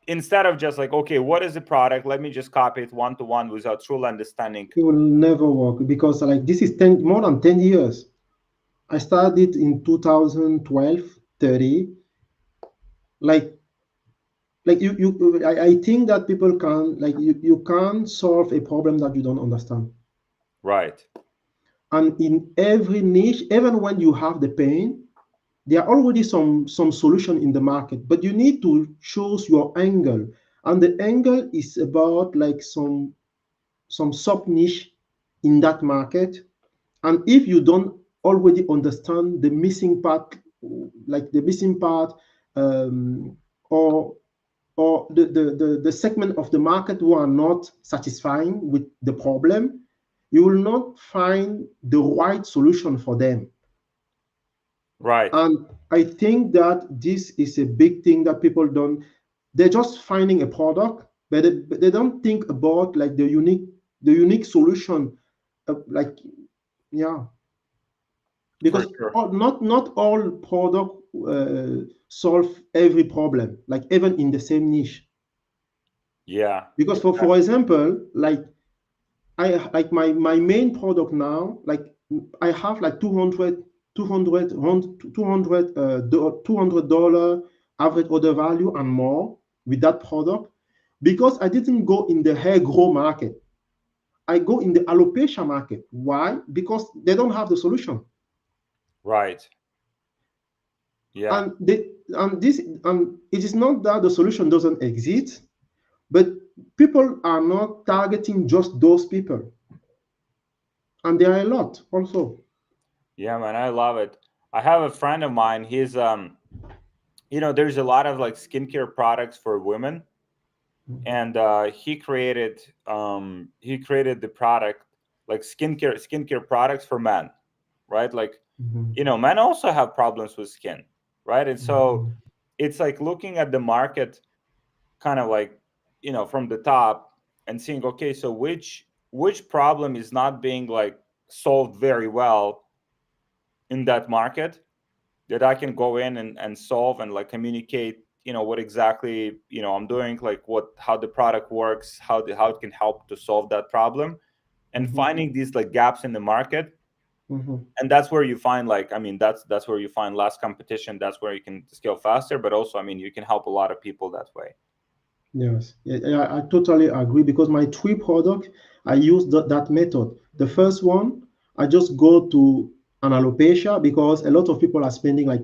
[SPEAKER 1] instead of just like, okay, what is the product, let me just copy it one to one without truly understanding.
[SPEAKER 2] It will never work because like this is 10 more than 10 years. I started in 2012, 30. Like I think that people can like you can't solve a problem that you don't understand.
[SPEAKER 1] Right.
[SPEAKER 2] And in every niche, even when you have the pain, there are already some solution in the market, but you need to choose your angle. And the angle is about like some sub niche in that market. And if you don't already understand the missing part, like the missing part, um, or the segment of the market who are not satisfying with the problem, you will not find the right solution for them.
[SPEAKER 1] Right.
[SPEAKER 2] And I think that this is a big thing that people don't. They're just finding a product, but they don't think about like the unique solution. Like yeah,
[SPEAKER 1] For
[SPEAKER 2] because
[SPEAKER 1] sure.
[SPEAKER 2] not all product solve every problem. Like even in the same niche.
[SPEAKER 1] Yeah.
[SPEAKER 2] Because for example, like I like my main product now, like I have like 200 average order value and more with that product because I didn't go in the hair grow market. I go in the alopecia market. Why? Because they don't have the solution.
[SPEAKER 1] Right. Yeah.
[SPEAKER 2] And it is not that the solution doesn't exist, but people are not targeting just those people. And there are a lot also.
[SPEAKER 1] Yeah, man, I love it. I have a friend of mine. He's there's a lot of like skincare products for women, and he created the product like skincare products for men, right? Like,
[SPEAKER 2] Mhm.
[SPEAKER 1] men also have problems with skin, right? And so
[SPEAKER 2] Mhm.
[SPEAKER 1] it's like looking at the market kind of like, from the top, and seeing, okay, so which problem is not being like solved very well in that market, that I can go in and solve, and like communicate, what exactly, I'm doing, like how the product works, how it can help to solve that problem, and
[SPEAKER 2] Mhm.
[SPEAKER 1] finding these like gaps in the market.
[SPEAKER 2] Mhm.
[SPEAKER 1] And that's where you find, like, I mean, that's where you find less competition. That's where you can scale faster, but also, I mean, you can help a lot of people that way.
[SPEAKER 2] Yes, yeah, yeah, I totally agree because my three product, I use that method. The first one, I just go to an alopecia because a lot of people are spending like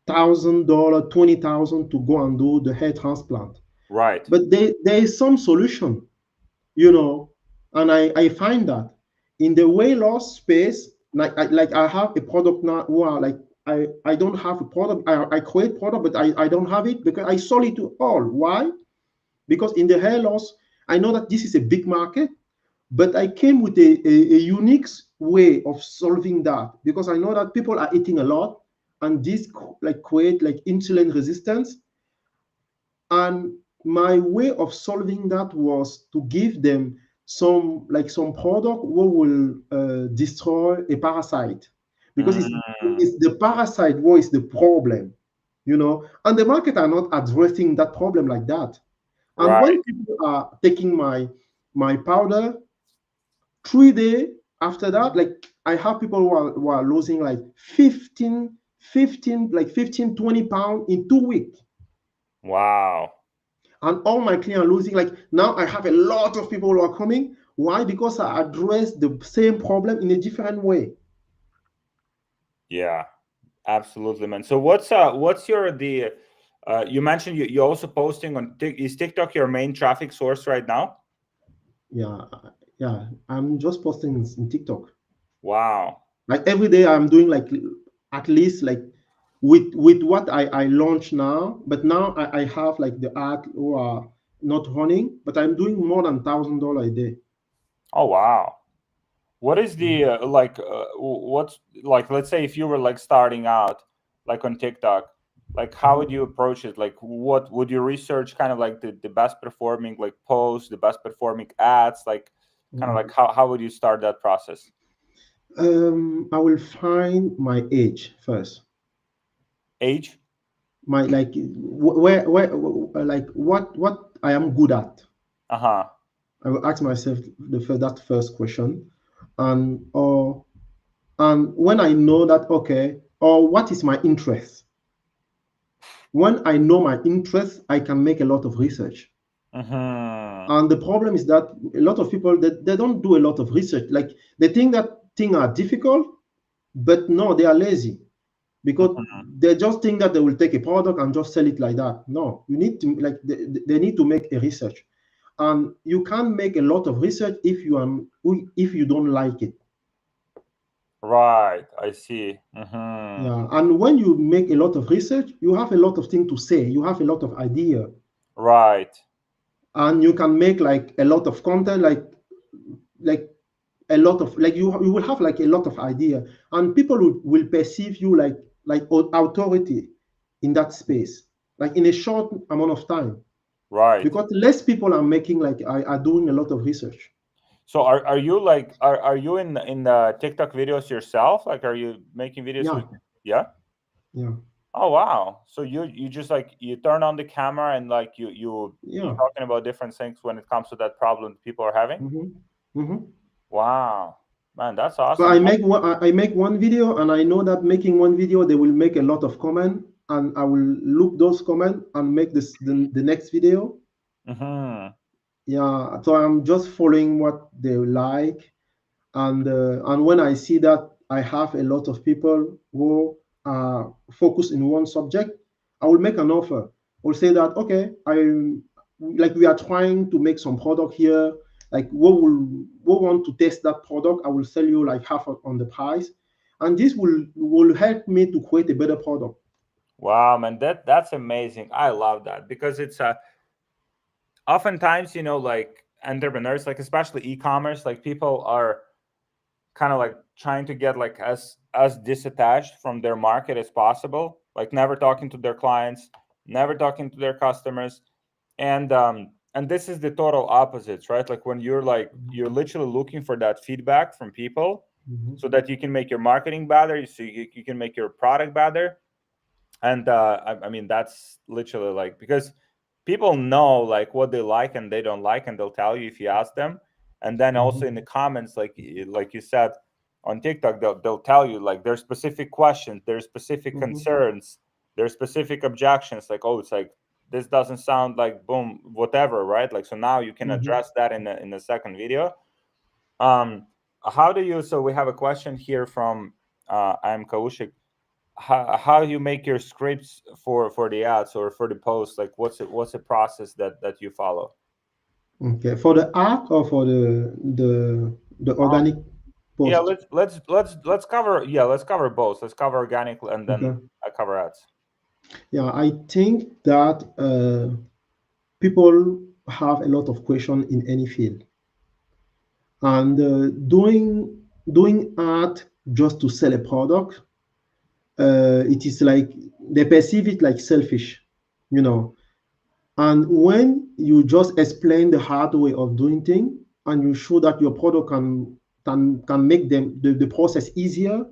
[SPEAKER 2] $1,000, 20,000 to go and do the hair transplant.
[SPEAKER 1] Right.
[SPEAKER 2] But there is some solution, you know, and I find that in the weight loss space, like I have a product now where like I don't have a product, I create product, but I don't have it because I sold it to all. Why? Because in the hair loss, I know that this is a big market, but I came with a unique way of solving that because I know that people are eating a lot and this like create like insulin resistance. And my way of solving that was to give them some product what will destroy a parasite because
[SPEAKER 1] Mm,
[SPEAKER 2] it's the parasite what is the problem, and the market are not addressing that problem like that. And
[SPEAKER 1] right.
[SPEAKER 2] when people are taking my powder, 3 days after that, like I have people who are losing like 15, 20 pounds in 2 weeks.
[SPEAKER 1] Wow.
[SPEAKER 2] And all my clients are losing. Like now I have a lot of people who are coming. Why? Because I address the same problem in a different way.
[SPEAKER 1] Yeah, absolutely, man. So what's your the you mentioned you're also posting on is TikTok your main traffic source right now?
[SPEAKER 2] Yeah, yeah. I'm just posting in TikTok.
[SPEAKER 1] Wow.
[SPEAKER 2] Like every day I'm doing like at least like with what I launch now, but now I have like the ad who are not running, but I'm doing more than $1,000 a day.
[SPEAKER 1] Oh, wow. What is
[SPEAKER 2] Yeah.
[SPEAKER 1] the what's like, let's say if you were like starting out like on TikTok, like how would you
[SPEAKER 2] Mhm.
[SPEAKER 1] approach it? Like what would you research, kind of like the best performing like posts, the best performing ads, like kind of like
[SPEAKER 2] Mhm.
[SPEAKER 1] how would you start that process?
[SPEAKER 2] I will find my age first.
[SPEAKER 1] Age?
[SPEAKER 2] My like where like what I am good at.
[SPEAKER 1] Uh-huh.
[SPEAKER 2] I will ask myself that first question, and when I know that okay, or what is my interest. When I know my interest, I can make a lot of research.
[SPEAKER 1] Mm-hmm.
[SPEAKER 2] And the problem is that a lot of people they don't do a lot of research. Like they think that things are difficult, but no, they are lazy because
[SPEAKER 1] Mm-hmm.
[SPEAKER 2] they just think that they will take a product and just sell it like that. No, you need to like they need to make a research, and you can't make a lot of research if you don't like it.
[SPEAKER 1] Right, I see. Mm-hmm.
[SPEAKER 2] Yeah, and when you make a lot of research, you have a lot of things to say. You have a lot of idea,
[SPEAKER 1] Right,
[SPEAKER 2] and you can make like a lot of content, like a lot of like you will have like a lot of idea, and people will perceive you like authority in that space, like in a short amount of time,
[SPEAKER 1] right.
[SPEAKER 2] because less people are making like are doing a lot of research.
[SPEAKER 1] So are you like are you in the TikTok videos yourself? Like are you making videos
[SPEAKER 2] Yeah,
[SPEAKER 1] with yeah?
[SPEAKER 2] yeah,
[SPEAKER 1] Oh, wow. So you just like you turn on the camera, and like you're
[SPEAKER 2] yeah.
[SPEAKER 1] talking about different things when it comes to that problem people are having?
[SPEAKER 2] Hmm. Hmm.
[SPEAKER 1] Wow. Man, that's
[SPEAKER 2] So
[SPEAKER 1] awesome.
[SPEAKER 2] I make one video, and I know that making one video they will make a lot of comment, and I will look those comment and make the next video.
[SPEAKER 1] Mm-hmm.
[SPEAKER 2] Yeah, so I'm just following what they like, and when I see that I have a lot of people who are focused in one subject, I will make an offer. I will say that okay, we are trying to make some product here. Like we want to test that product. I will sell you like half on the price, and this will help me to create a better product.
[SPEAKER 1] Wow, man, that's amazing. I love that because it's oftentimes, like entrepreneurs, like especially e-commerce, like people are kind of like trying to get like as disattached from their market as possible, like never talking to their clients, never talking to their customers. And this is the total opposites, right? Like when you're literally looking for that feedback from people
[SPEAKER 2] Mhm.
[SPEAKER 1] so that you can make your marketing better, so you can make your product better. And I mean that's literally like, because people know like what they like and they don't like, and they'll tell you if you ask them. And then also in the
[SPEAKER 2] Mhm.
[SPEAKER 1] comments, like you said on TikTok, they'll tell you like there's specific questions, there's specific
[SPEAKER 2] Mhm.
[SPEAKER 1] concerns, there's specific objections, like, oh, it's like this doesn't sound like boom whatever, right? Like, so now you can
[SPEAKER 2] Mhm.
[SPEAKER 1] address that in the second video. um how do you, so we have a question here from I'm Kaushik. How you make your scripts for the ads or for the posts, like what's the process that you follow?
[SPEAKER 2] Okay, for the art or for the
[SPEAKER 1] um
[SPEAKER 2] organic
[SPEAKER 1] yeah,
[SPEAKER 2] post.
[SPEAKER 1] let's cover, yeah, let's cover both. Let's cover organic and then
[SPEAKER 2] Okay.
[SPEAKER 1] I cover ads.
[SPEAKER 2] Yeah, I think that people have a lot of questions in any field, and doing art just to sell a product, it is like they perceive it like selfish, you know. And when you just explain the hard way of doing things and you show that your product can make the process easier,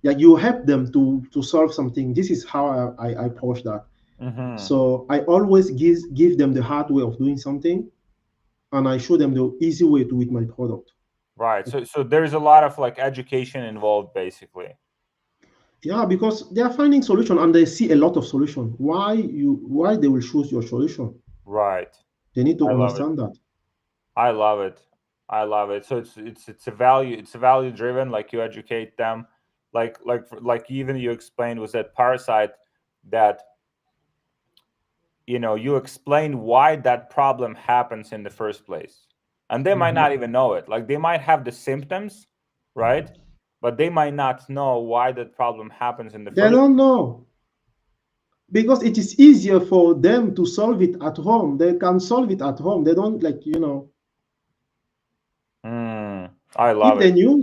[SPEAKER 2] yeah, you help them to solve something. This is how I approach that.
[SPEAKER 1] Mm-hmm.
[SPEAKER 2] So I always give them the hard way of doing something, and I show them the easy way to with my product.
[SPEAKER 1] Right, so there's a lot of like education involved basically.
[SPEAKER 2] Yeah, because they are finding solution and they see a lot of solution. Why they will choose your solution?
[SPEAKER 1] Right.
[SPEAKER 2] They need to
[SPEAKER 1] I love it.
[SPEAKER 2] understand that.
[SPEAKER 1] I love it. I love it. So it's a value, it's a value driven, like you educate them, like even you explained was that parasite, that you explain why that problem happens in the first place. And they might not
[SPEAKER 2] Mhm.
[SPEAKER 1] even know it, like they might have the symptoms, right? But they might not know why that problem happens in the
[SPEAKER 2] They
[SPEAKER 1] first.
[SPEAKER 2] don't know because it is easier for them to solve it at home. They can solve it at home. They don't
[SPEAKER 1] I
[SPEAKER 2] if
[SPEAKER 1] love
[SPEAKER 2] they
[SPEAKER 1] it.
[SPEAKER 2] knew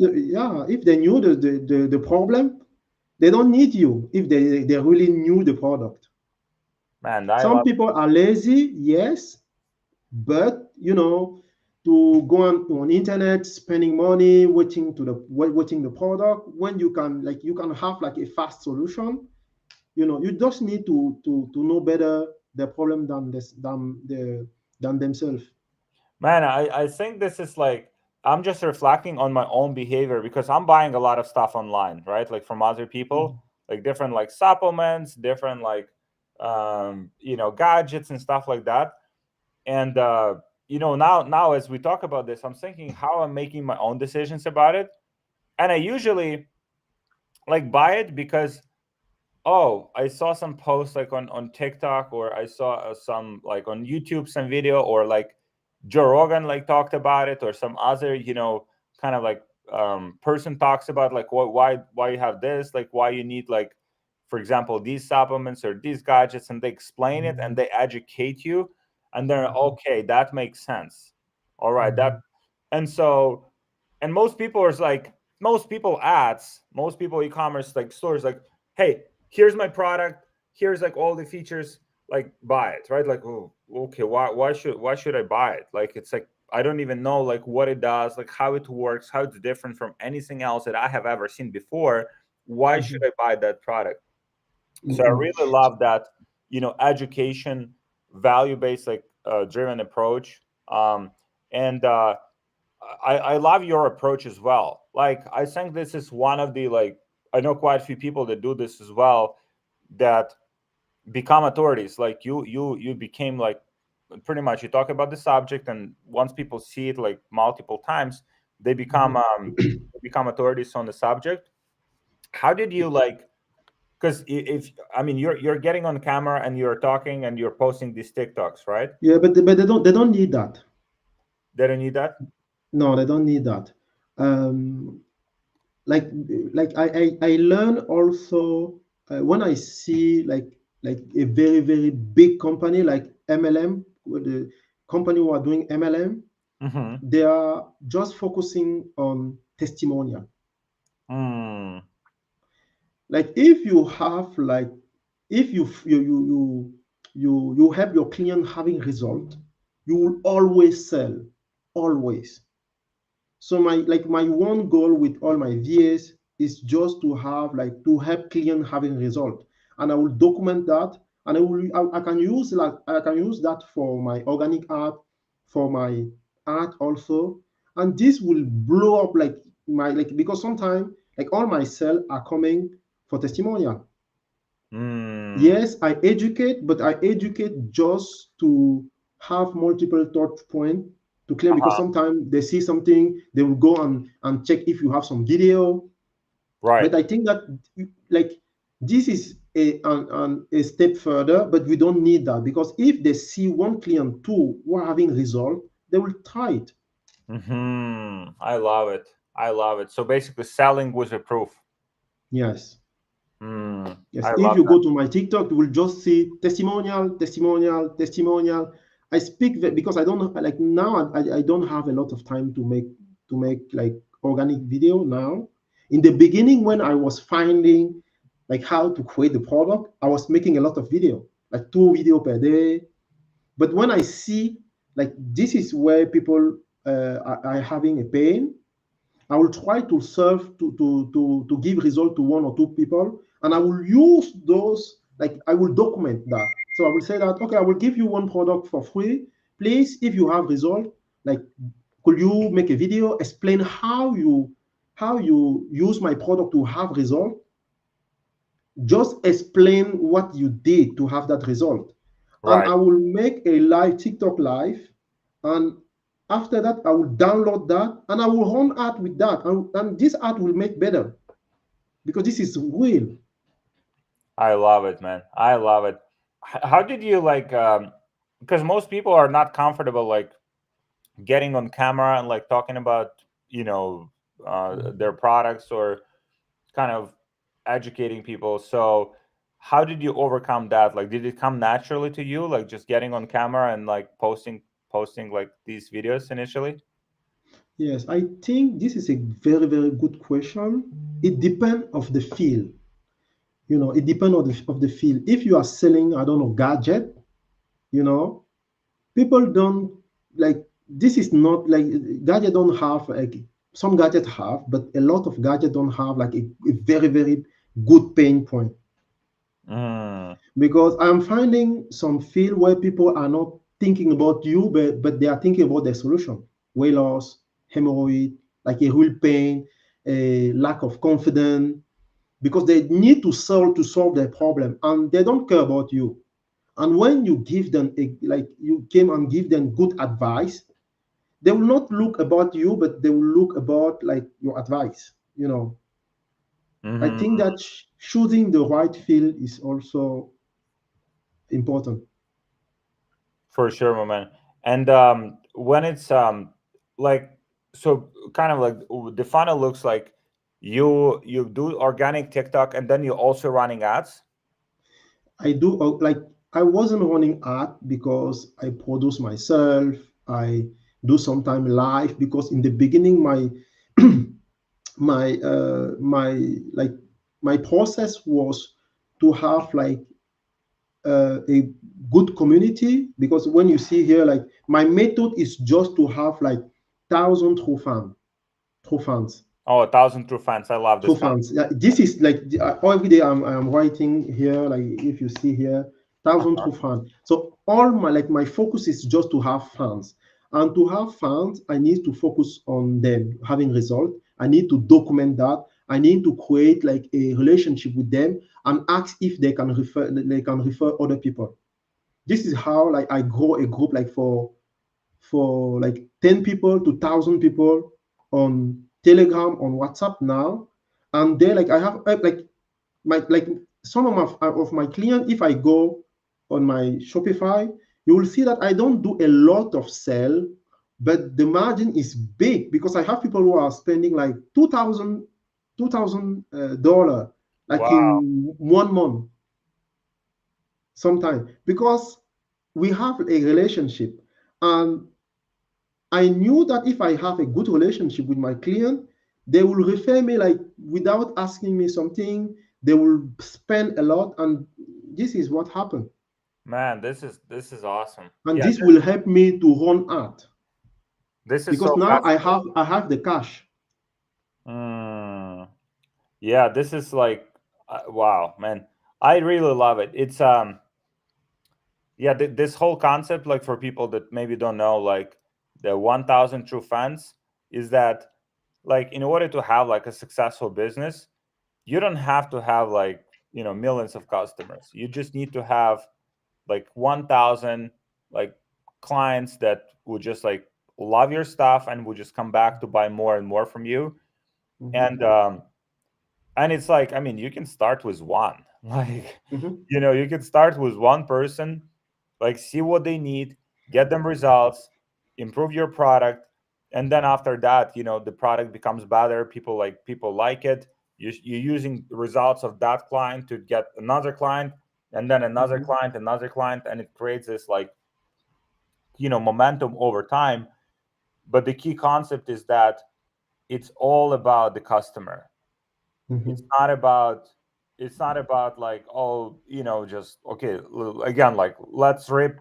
[SPEAKER 2] if they knew the problem, they don't need you if they really knew the product.
[SPEAKER 1] Man, I
[SPEAKER 2] Some
[SPEAKER 1] love
[SPEAKER 2] people are lazy, yes, but to go on internet spending money waiting the product when you can have like a fast solution. You just need to know better the problem than themselves.
[SPEAKER 1] Man, I think this is like, I'm just reflecting on my own behavior because I'm buying a lot of stuff online, right? Like from other people, like different like supplements, different like gadgets and stuff like that. And now as we talk about this, I'm thinking how I'm making my own decisions about it. And I usually like buy it because, oh, I saw some posts like on TikTok, or I saw some like on YouTube, some video, or like Joe Rogan like talked about it, or some other kind of like person talks about like why you have this, like why you need like, for example, these supplements or these gadgets, and they explain it and they educate you, and then okay, that makes sense. All right, that. And so, and most people are like, most people ads, most people e-commerce like stores like, hey, here's my product, here's like all the features, like buy it, right? Like, oh, okay, why should I buy it? Like, it's like I don't even know like what it does, like how it works, how it's different from anything else that I have ever seen before. Why should I buy that product? So I
[SPEAKER 2] Mhm.
[SPEAKER 1] really love that, education, value based, like driven approach. And I love your approach as well. Like, I think this is one of the, like, I know quite a few people that do this as well, that become authorities. Like you became like, pretty much you talk about the subject, and once people see it like multiple times, they become authorities on the subject. How did you like, because if I mean you're getting on camera and you're talking and you're posting these TikToks, right?
[SPEAKER 2] Yeah, but they don't need that.
[SPEAKER 1] They don't need that.
[SPEAKER 2] No, they don't need that. Um, like I learn also when I see like a very very big company like MLM, the company who are doing MLM,
[SPEAKER 1] Mm-hmm.
[SPEAKER 2] they are just focusing on testimonial.
[SPEAKER 1] Mm.
[SPEAKER 2] Like if you have like if you help your client having result, you will always sell, always. So my one goal with all my VAs is just to have like to help client having result, and I will document that, and I can use like I can use that for my organic art, for my art also, and this will blow up like my like because sometimes like all my sales are coming for testimonial.
[SPEAKER 1] Mm.
[SPEAKER 2] Yes, I educate, but I educate just to have multiple touch point to claim because
[SPEAKER 1] Uh-huh.
[SPEAKER 2] sometimes they see something, they will go and check if you have some video.
[SPEAKER 1] Right.
[SPEAKER 2] But I think that like this is a step further, but we don't need that because if they see one client, two who are having result, they will try it.
[SPEAKER 1] Mm-hmm. I love it. I love it. So basically, selling with a proof.
[SPEAKER 2] Yes.
[SPEAKER 1] Mm.
[SPEAKER 2] Yes,
[SPEAKER 1] I
[SPEAKER 2] if
[SPEAKER 1] love
[SPEAKER 2] you
[SPEAKER 1] that.
[SPEAKER 2] go to my TikTok, you will just see testimonial, testimonial, testimonial. I speak because I don't like now. I don't have a lot of time to make like organic video now. In the beginning, when I was finding like how to create the product, I was making a lot of video, like 2 video per day. But when I see like this is where people are having a pain, I will try to serve to give result to 1 or 2 people, and I will use those like I will document that. So I will say that okay, I will give you one product for free. Please, if you have result, like could you make a video explain how you use my product to have result? Just explain what you did to have that result, and
[SPEAKER 1] Right.
[SPEAKER 2] I will make a live TikTok live, and after that I will download that and I will run art with that, and this art will make better because this is real.
[SPEAKER 1] I love it, man. I love it. How did you like? Because most people are not comfortable like getting on camera and like talking about you know their products or kind of educating people. So how did you overcome that? Like, did it come naturally to you, like just getting on camera and like posting like these videos initially?
[SPEAKER 2] Yes, I think this is a very very good question. It depends of the field. It depends of the field. If you are selling, I don't know, gadget, you know people don't like this is not like gadget don't have like some gadget have, but a lot of gadget don't have like a very very good pain point,
[SPEAKER 1] Mm.
[SPEAKER 2] because I'm finding some field where people are not thinking about you, but they are thinking about their solution: weight loss, hemorrhoid, like a real pain, a lack of confidence, because they need to solve their problem and they don't care about you. And when you give them like you came and give them good advice, they will not look about you, but they will look about like your advice. I think
[SPEAKER 1] Hmm.
[SPEAKER 2] that choosing the right field is also important.
[SPEAKER 1] For sure, my man. And when it's like so kind of like the funnel looks like you do organic TikTok and then you're also running ads.
[SPEAKER 2] I do like I wasn't running art because I produce myself. I do sometime live because in the beginning my like my process was to have like a good community, because when you see here like my method is just to have like 1,000 true fans.
[SPEAKER 1] Oh, 1,000 true fans. I love this,
[SPEAKER 2] True
[SPEAKER 1] man.
[SPEAKER 2] fans. Yeah, this is like every day I'm writing here. Like if you see here, thousand
[SPEAKER 1] Uh-huh.
[SPEAKER 2] true fans. So all my focus is just to have fans, and to have fans, I need to focus on them having result. I need to document that. I need to create like a relationship with them and ask if they can refer other people. This is how like I grow a group like for like 10 people to 1,000 people on Telegram, on WhatsApp now. And there like I have like my like some of my clients, if I go on my Shopify, you will see that I don't do a lot of sell, but the margin is big because I have people who are spending like 2,000 $2,000 like
[SPEAKER 1] Wow,
[SPEAKER 2] in 1 month sometimes, because we have a relationship. And I knew that if I have a good relationship with my client, they will refer me like without asking me something. They will spend a lot, and this is what happened.
[SPEAKER 1] man, this is awesome.
[SPEAKER 2] And
[SPEAKER 1] Yeah,
[SPEAKER 2] this will help me to run out
[SPEAKER 1] this is
[SPEAKER 2] because
[SPEAKER 1] so
[SPEAKER 2] now
[SPEAKER 1] fascinating.
[SPEAKER 2] I have the cash.
[SPEAKER 1] Mm, yeah, this is like wow, man. I really love it. It's yeah, this whole concept, like for people that maybe don't know, like the 1,000 true fans, is that like in order to have like a successful business, you don't have to have like millions of customers. You just need to have like 1,000 like clients that would just like love your stuff and would just come back to buy more and more from you.
[SPEAKER 2] Mhm,
[SPEAKER 1] And it's like, I mean, you can start with one like
[SPEAKER 2] mhm,
[SPEAKER 1] you can start with one person, like see what they need, get them results, improve your product, and then after that, the product becomes better, people like it. You're using the results of that client to get another client, and then
[SPEAKER 2] mhm,
[SPEAKER 1] another client, and it creates this like momentum over time. But the key concept is that it's all about the customer. it's
[SPEAKER 2] mhm.
[SPEAKER 1] not about it's not about like, oh, just okay, again, like let's rip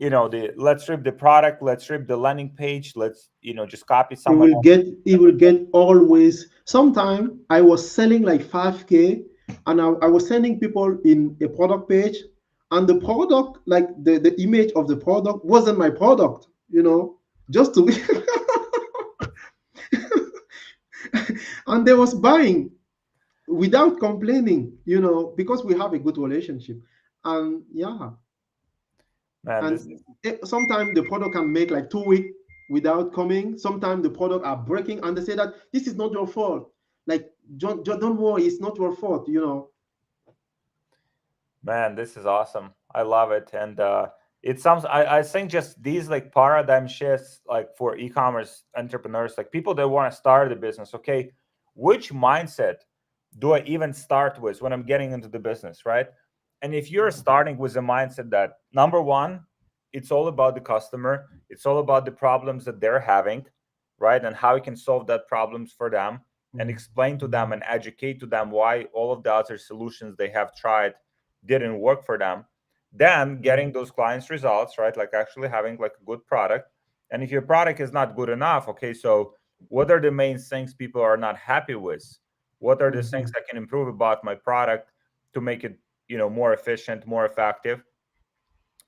[SPEAKER 1] the product, let's rip the landing page, let's just copy someone else.
[SPEAKER 2] He will get always. Sometime I was selling like 5K, and I was sending people in a product page, and the product, like the image of the product wasn't my product, just to and they was buying without complaining, because we have a good relationship. And yeah,
[SPEAKER 1] Man, this
[SPEAKER 2] and
[SPEAKER 1] is
[SPEAKER 2] sometimes the product can make like 2 weeks without coming. Sometimes the product are breaking, and they say that this is not your fault. Like, don't worry, it's not your fault.
[SPEAKER 1] Man, this is awesome. I love it. And it sounds, I think just these like paradigm shifts, like for e-commerce entrepreneurs, like people that want to start a business. Okay, which mindset do I even start with when I'm getting into the business, right? And if you're starting with a mindset that number one, it's all about the customer, it's all about the problems that they're having, right? And how you can solve that problems for them, and explain to them and educate to them why all of the other solutions they have tried didn't work for them. Then getting those clients results, right? Like actually having like a good product. And if your product is not good enough, okay, so what are the main things people are not happy with? What are the things
[SPEAKER 2] Mhm,
[SPEAKER 1] I can improve about my product to make it more efficient, more effective?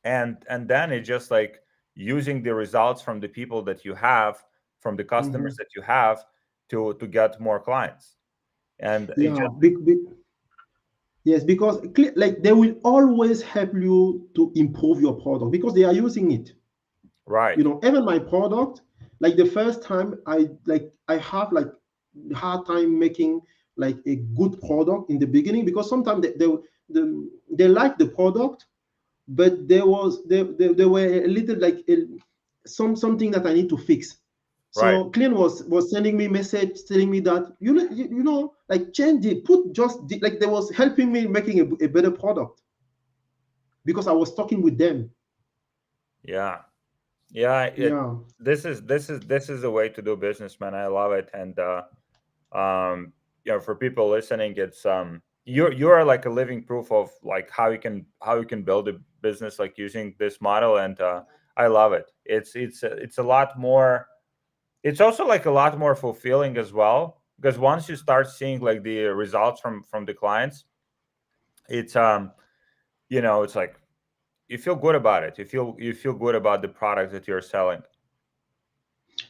[SPEAKER 1] And then it's just like using the results from the people that you have, from the customers
[SPEAKER 2] mhm.
[SPEAKER 1] that you have, to get more clients. And it
[SPEAKER 2] Yeah,
[SPEAKER 1] just
[SPEAKER 2] big, yes, because like they will always help you to improve your product because they are using it.
[SPEAKER 1] right,
[SPEAKER 2] Even my product, like the first time I have like hard time making like a good product in the beginning, because sometimes they like the product, but there were a little like something that I need to fix.
[SPEAKER 1] right.
[SPEAKER 2] So Clean was sending me message telling me that like change it, put just like they was helping me making a better product because I was talking with them.
[SPEAKER 1] Yeah. Yeah,
[SPEAKER 2] Yeah.
[SPEAKER 1] this is the way to do business, man. I love it. And for people listening, it's you are like a living proof of like how you can build a business like using this model. And I love it. It's a lot more. It's also like a lot more fulfilling as well, because once you start seeing like the results from the clients, it's it's like you feel good about it. You feel good about the product that you're selling.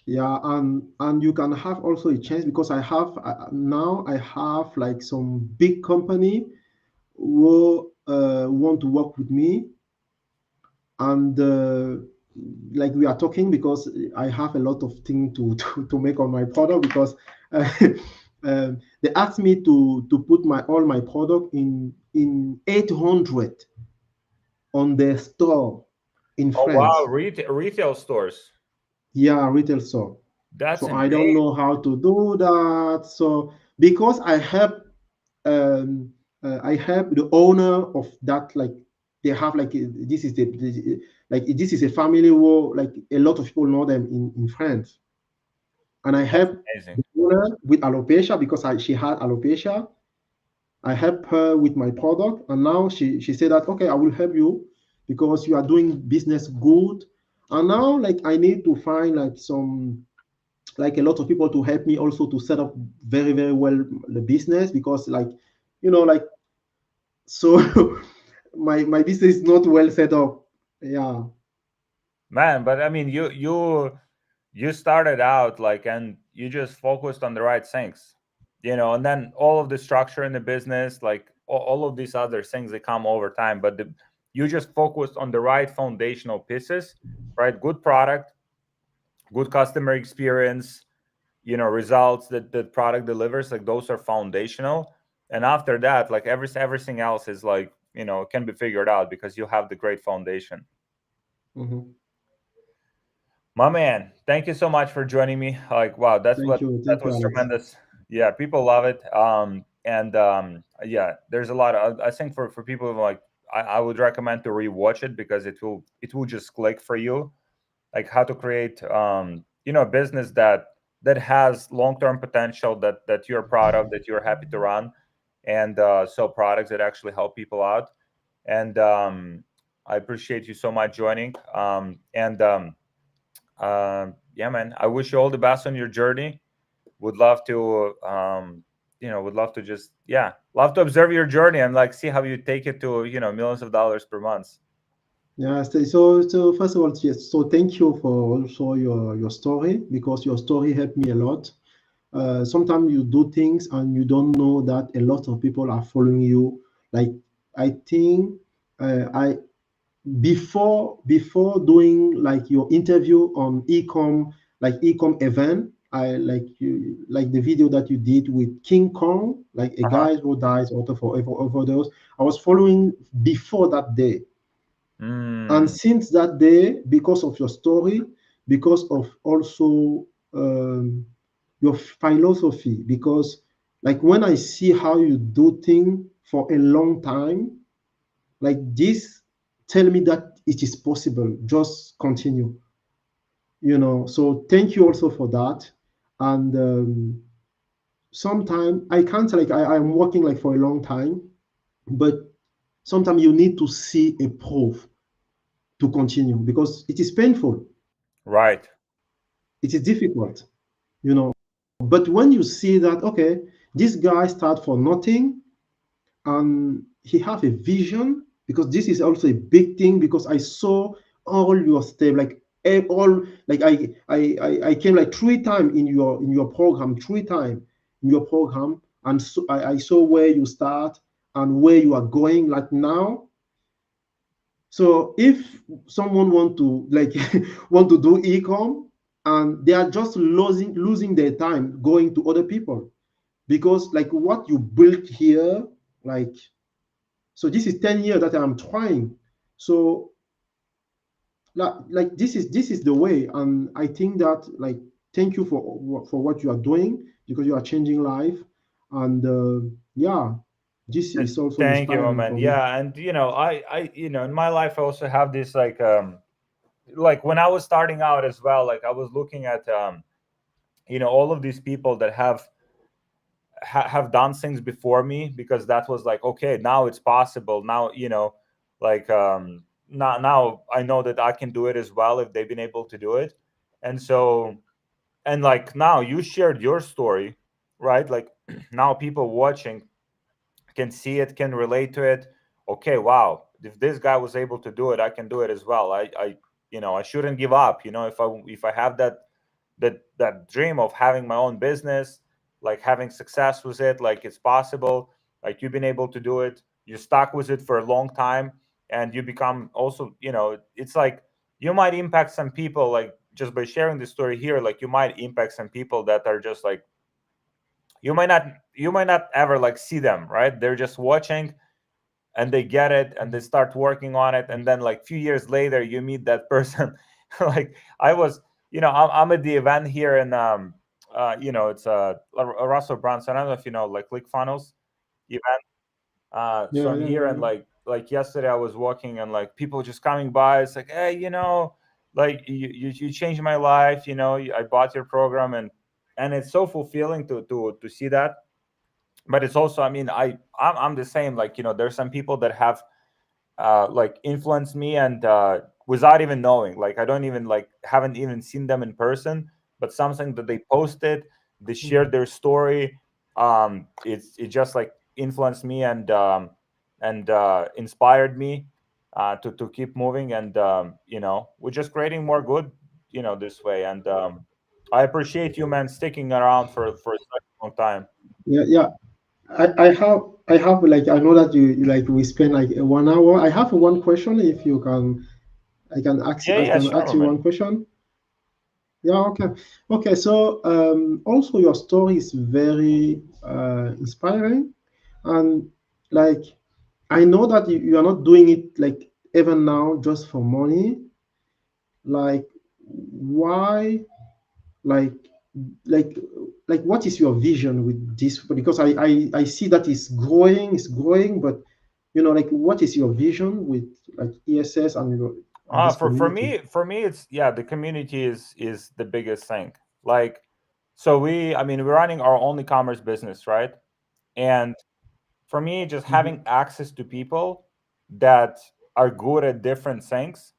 [SPEAKER 2] Yeah, and you can have also a chance because now I have like some big company who want to work with me, and like we are talking because I have a lot of things to make on my product because they asked me to put my all my product in 800 on their store in
[SPEAKER 1] Oh wow,
[SPEAKER 2] France.
[SPEAKER 1] retail stores.
[SPEAKER 2] Yeah, retail store.
[SPEAKER 1] That's
[SPEAKER 2] So I don't
[SPEAKER 1] amazing.
[SPEAKER 2] know how to do that. So because I help the owner of that, like they have like this is like this is a family who like a lot of people know them in France, and I
[SPEAKER 1] That's
[SPEAKER 2] help
[SPEAKER 1] amazing.
[SPEAKER 2] the owner with alopecia because she had alopecia. I help her with my product, and now she said that okay, I will help you because you are doing business good, and now like I need to find like some like a lot of people to help me also to set up very well the business because like like so my business is not well set up. Yeah.
[SPEAKER 1] Man, but I mean, you started out like, and you just focused on the right things, and then all of the structure in the business, like all of these other things, they come over time. But you just focused on the right foundational pieces, right? Good product, good customer experience, results that the product delivers. Like those are foundational, and after that, like everything else is like can be figured out because you have the great foundation.
[SPEAKER 2] Hmm.
[SPEAKER 1] My man, thank you so much for joining me. Like, wow, that
[SPEAKER 2] Thank you,
[SPEAKER 1] was
[SPEAKER 2] Alex.
[SPEAKER 1] tremendous. Yeah, people love it. And yeah, there's a lot of. I think for people who like, I would recommend to rewatch it because it will just click for you, like how to create a business that has long term potential, that you're proud of, that you're happy to run, and sell products that actually help people out. And I appreciate you so much joining. And yeah, man, I wish you all the best on your journey. Would love to would love to just, yeah, love to observe your journey and like see how you take it to millions of dollars per month.
[SPEAKER 2] Yeah, so first of all, yes, so thank you for also your story because your story helped me a lot. Sometimes you do things and you don't know that a lot of people are following you. Like I think I before doing like your interview on ecom like ecom event, I like you like the video that you did with King Kong, like a
[SPEAKER 1] Uh-huh.
[SPEAKER 2] guy who dies auto for overdose. I was following before that day, and
[SPEAKER 1] Mm,
[SPEAKER 2] since that day, because of your story, because of also your philosophy, because like when I see how you do things for a long time, like this tell me that it is possible, just continue, so thank you also for that. And sometimes I can't like I'm working like for a long time, but sometimes you need to see a proof to continue because it is painful,
[SPEAKER 1] right.
[SPEAKER 2] it is difficult, you know but when you see that okay, this guy start for nothing and he have a vision, because this is also a big thing, because I saw all your step like all like I came like 3 times in your program, 3 times in your program, and so I saw where you start and where you are going like now. So if someone want to like want to do ecom, and they are just losing their time going to other people, because like what you built here, like, so this is 10 years that I'm trying. So like this is the way, and I think that like thank you for what you are doing, because you are changing life, and yeah, this is also
[SPEAKER 1] Thank you, my
[SPEAKER 2] inspiring
[SPEAKER 1] man.
[SPEAKER 2] for me.
[SPEAKER 1] Yeah, and I in my life I also have this like when I was starting out as well, like I was looking at all of these people that have done things before me, because that was like, okay, now it's possible. Now, like now I know that I can do it as well if they've been able to do it. And so, and like now you shared your story, right? Like now people watching can see it, can relate to it. Okay, wow, if this guy was able to do it, I can do it as well. I shouldn't give up. If I have that dream of having my own business, like having success with it, like it's possible. Like you've been able to do it, you stuck with it for a long time, and you become also, it's like you might impact some people, like just by sharing the story here, like you might impact some people that are just like, you might not ever like see them, right? They're just watching, and they get it, and they start working on it, and then like few years later you meet that person. Like I was, I'm at the event here in it's a Russell Brunson. I don't know if you know, like ClickFunnels event. So
[SPEAKER 2] Yeah,
[SPEAKER 1] I'm
[SPEAKER 2] yeah,
[SPEAKER 1] here,
[SPEAKER 2] yeah,
[SPEAKER 1] and
[SPEAKER 2] yeah.
[SPEAKER 1] like yesterday I was walking, and like people just coming by. It's like, hey, like you changed my life. I bought your program, and it's so fulfilling to see that. But it's also, I mean, I'm the same. Like, there's some people that have like influenced me, and without even knowing, like I don't even like haven't even seen them in person, but something that they posted, they shared their story, it just like influenced me, and inspired me to keep moving, and we're just creating more good, this way. And I appreciate you, man, sticking around for such a long time.
[SPEAKER 2] Yeah, yeah. I have like I know that you like we spend like 1 hour. I have one question. If you can,
[SPEAKER 1] Yeah,
[SPEAKER 2] I
[SPEAKER 1] yeah,
[SPEAKER 2] can
[SPEAKER 1] sure,
[SPEAKER 2] ask you
[SPEAKER 1] man.
[SPEAKER 2] one question. Yeah, okay. Okay, so also your story is very inspiring, and like I know that you are not doing it like even now just for money. Like why? Like like what is your vision with this? Because I see that it's growing, but like what is your vision with like ESS and this
[SPEAKER 1] For
[SPEAKER 2] community?
[SPEAKER 1] me, it's, yeah, the community is the biggest thing. Like, so I mean, we're running our own e-commerce business, right? And for me, just
[SPEAKER 2] Mhm,
[SPEAKER 1] having access to people that are good at different things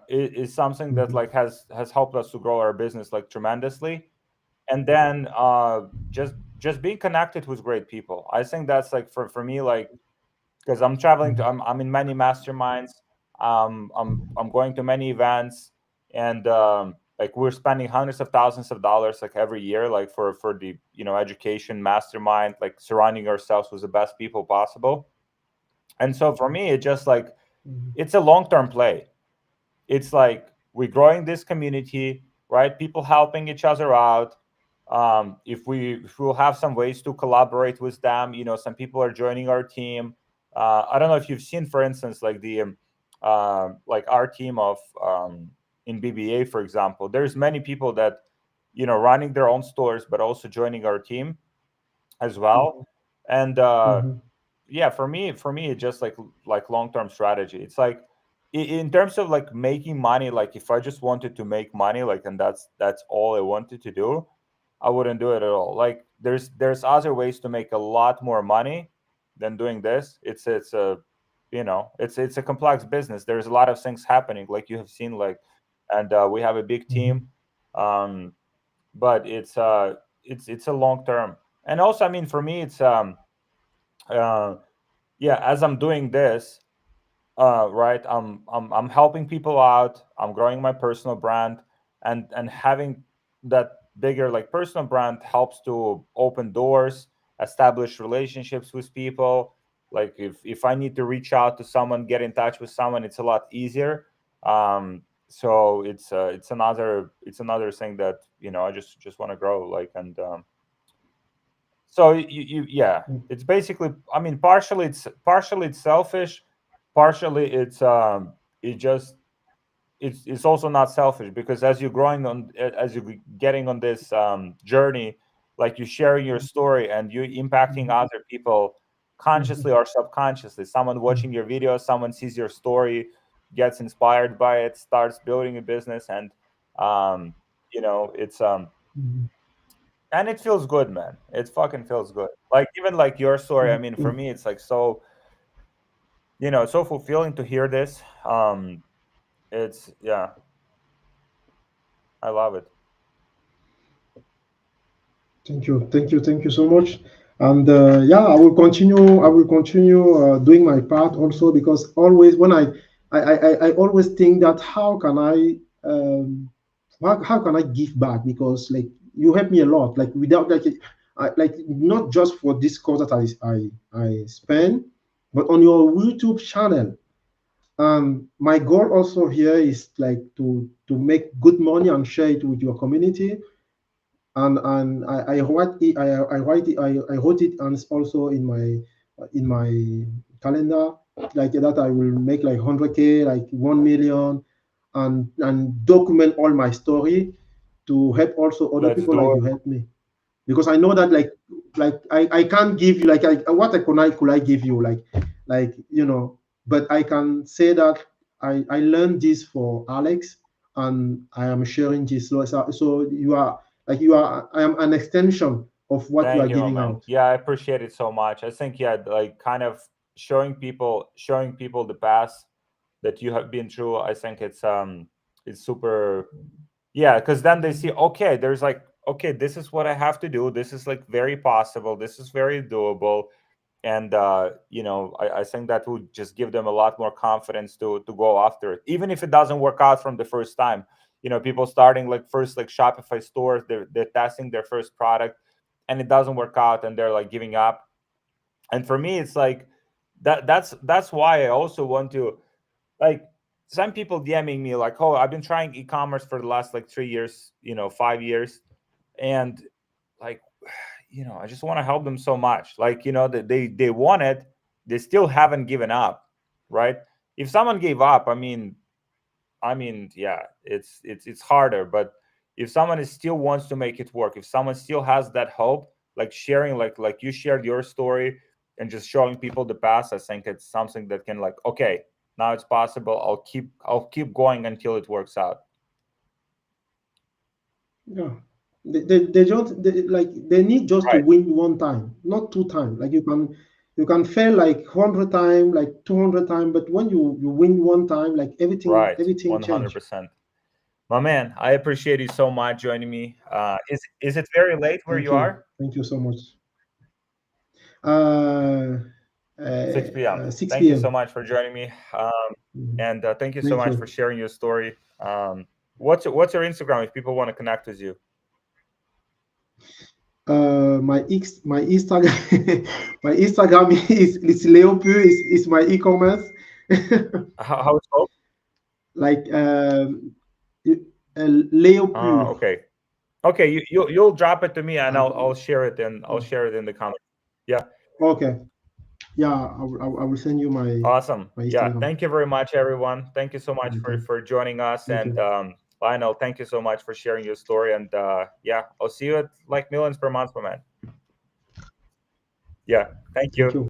[SPEAKER 1] is something that
[SPEAKER 2] mhm,
[SPEAKER 1] like has helped us to grow our business like tremendously. And then just being connected with great people. I think that's like for me, like, because I'm traveling to,
[SPEAKER 2] mhm,
[SPEAKER 1] I'm in many masterminds. I'm going to many events, and like we're spending hundreds of thousands of dollars like every year, like for the education mastermind, like surrounding ourselves with the best people possible. And so for me, it just like
[SPEAKER 2] mhm,
[SPEAKER 1] it's a long term play. It's like we're growing this community, right? People helping each other out. If we'll have some ways to collaborate with them, some people are joining our team. I don't know if you've seen, for instance, like the like our team of in BBA, for example. There's many people that running their own stores, but also joining our team as well. And
[SPEAKER 2] mhm,
[SPEAKER 1] yeah, for me it's just like long-term strategy. It's like in terms of like making money, like if I just wanted to make money, like, and that's all I wanted to do, I wouldn't do it at all. Like there's other ways to make a lot more money than doing this. It's a it's a complex business. There's a lot of things happening, like you have seen, like, and we have a big team.
[SPEAKER 2] mhm,
[SPEAKER 1] um but it's a long term. And also, I mean, for me, it's uh yeah, as I'm doing this, right, I'm helping people out, I'm growing my personal brand, and having that bigger like personal brand helps to open doors, establish relationships with people. Like if I need to reach out to someone, get in touch with someone, it's a lot easier. So it's another thing that I just want to grow, like. And so yeah,
[SPEAKER 2] mhm,
[SPEAKER 1] it's basically, I mean, partially it's selfish, partially it just it's also not selfish, because as you're growing as you're getting on this journey, like you sharing your story and you impacting
[SPEAKER 2] mhm,
[SPEAKER 1] other people
[SPEAKER 2] mhm,
[SPEAKER 1] consciously or subconsciously. Someone
[SPEAKER 2] mhm,
[SPEAKER 1] watching your video, someone sees your story, gets inspired by it, starts building a business, and it's
[SPEAKER 2] mhm,
[SPEAKER 1] and it feels good, man. It fucking feels good. Like, even like your story, I
[SPEAKER 2] mhm,
[SPEAKER 1] mean, for
[SPEAKER 2] mhm.
[SPEAKER 1] me it's like so, so fulfilling to hear this. It's, yeah, I love it.
[SPEAKER 2] Thank you so much. And yeah, I will continue. I will continue doing my part also because always when I always think that how can I give back because like you help me a lot. Like without like not just for this course that I spend, but on your YouTube channel. My goal also here is like to make good money and share it with your community and I wrote it and it's also in my calendar like that I will make like 100K like 1 million and document all my story to help also other
[SPEAKER 1] Let's
[SPEAKER 2] people
[SPEAKER 1] do
[SPEAKER 2] like
[SPEAKER 1] it.
[SPEAKER 2] you help me, because I know that like I can't give you like what could I give you like but I can say that I learned this for Alex, and I am sharing this. So I am an extension of what you are
[SPEAKER 1] Thank you, my
[SPEAKER 2] giving
[SPEAKER 1] man.
[SPEAKER 2] out.
[SPEAKER 1] Yeah, I appreciate it so much. I think, yeah, like kind of showing people the past that you have been through. I think it's super. Yeah, because then they see, okay, there's like, okay, this is what I have to do. This is like very possible. This is very doable. And I think that would just give them a lot more confidence to go after it, even if it doesn't work out from the first time. People starting like first like Shopify stores, they're testing their first product, and it doesn't work out, and they're like giving up. And for me, it's like that's why I also want to, like, some people DMing me like, oh, I've been trying e-commerce for the last like 3 years, 5 years, and like, I just want to help them so much. Like, that they want it, they still haven't given up, right? If someone gave up, I mean, yeah, it's harder. But if someone is still wants to make it work, if someone still has that hope, like sharing, like you shared your story and just showing people the past, I think it's something that can, like, okay, now it's possible. I'll keep going until it works out.
[SPEAKER 2] Yeah. They just they need just to
[SPEAKER 1] Right,
[SPEAKER 2] win one time, not two times. Like you can fail like 100 times, like 200 times, but when you win one time, like everything
[SPEAKER 1] right,
[SPEAKER 2] everything change.
[SPEAKER 1] 100%. My man, I appreciate you so much joining me. Is it very late where
[SPEAKER 2] Thank
[SPEAKER 1] you
[SPEAKER 2] you.
[SPEAKER 1] are?
[SPEAKER 2] Thank you so much. Uh,
[SPEAKER 1] 6 p.m.
[SPEAKER 2] 6
[SPEAKER 1] Thank you so
[SPEAKER 2] p.m.
[SPEAKER 1] much for joining me.
[SPEAKER 2] Mhm.
[SPEAKER 1] And thank you so
[SPEAKER 2] Thank
[SPEAKER 1] much for
[SPEAKER 2] you.
[SPEAKER 1] sharing your story. What's your Instagram if people want to connect with you?
[SPEAKER 2] My Instagram my Instagram is Leopu is my e-commerce.
[SPEAKER 1] How it's called?
[SPEAKER 2] Like Leopu.
[SPEAKER 1] Okay. Okay, you'll drop it to me, and I'll
[SPEAKER 2] Um,
[SPEAKER 1] share it, and I'll
[SPEAKER 2] oh,
[SPEAKER 1] share it in the comments. Yeah,
[SPEAKER 2] okay. Yeah, I will send you
[SPEAKER 1] awesome.
[SPEAKER 2] my
[SPEAKER 1] Yeah,
[SPEAKER 2] Instagram.
[SPEAKER 1] thank you very much, everyone. Thank you so much
[SPEAKER 2] Thank
[SPEAKER 1] for
[SPEAKER 2] you.
[SPEAKER 1] for joining us.
[SPEAKER 2] Thank
[SPEAKER 1] And
[SPEAKER 2] you.
[SPEAKER 1] Lionel, thank you so much for sharing your story. And yeah, I'll see you at like millions per month, my man. Yeah, thank
[SPEAKER 2] Thank
[SPEAKER 1] you.
[SPEAKER 2] you.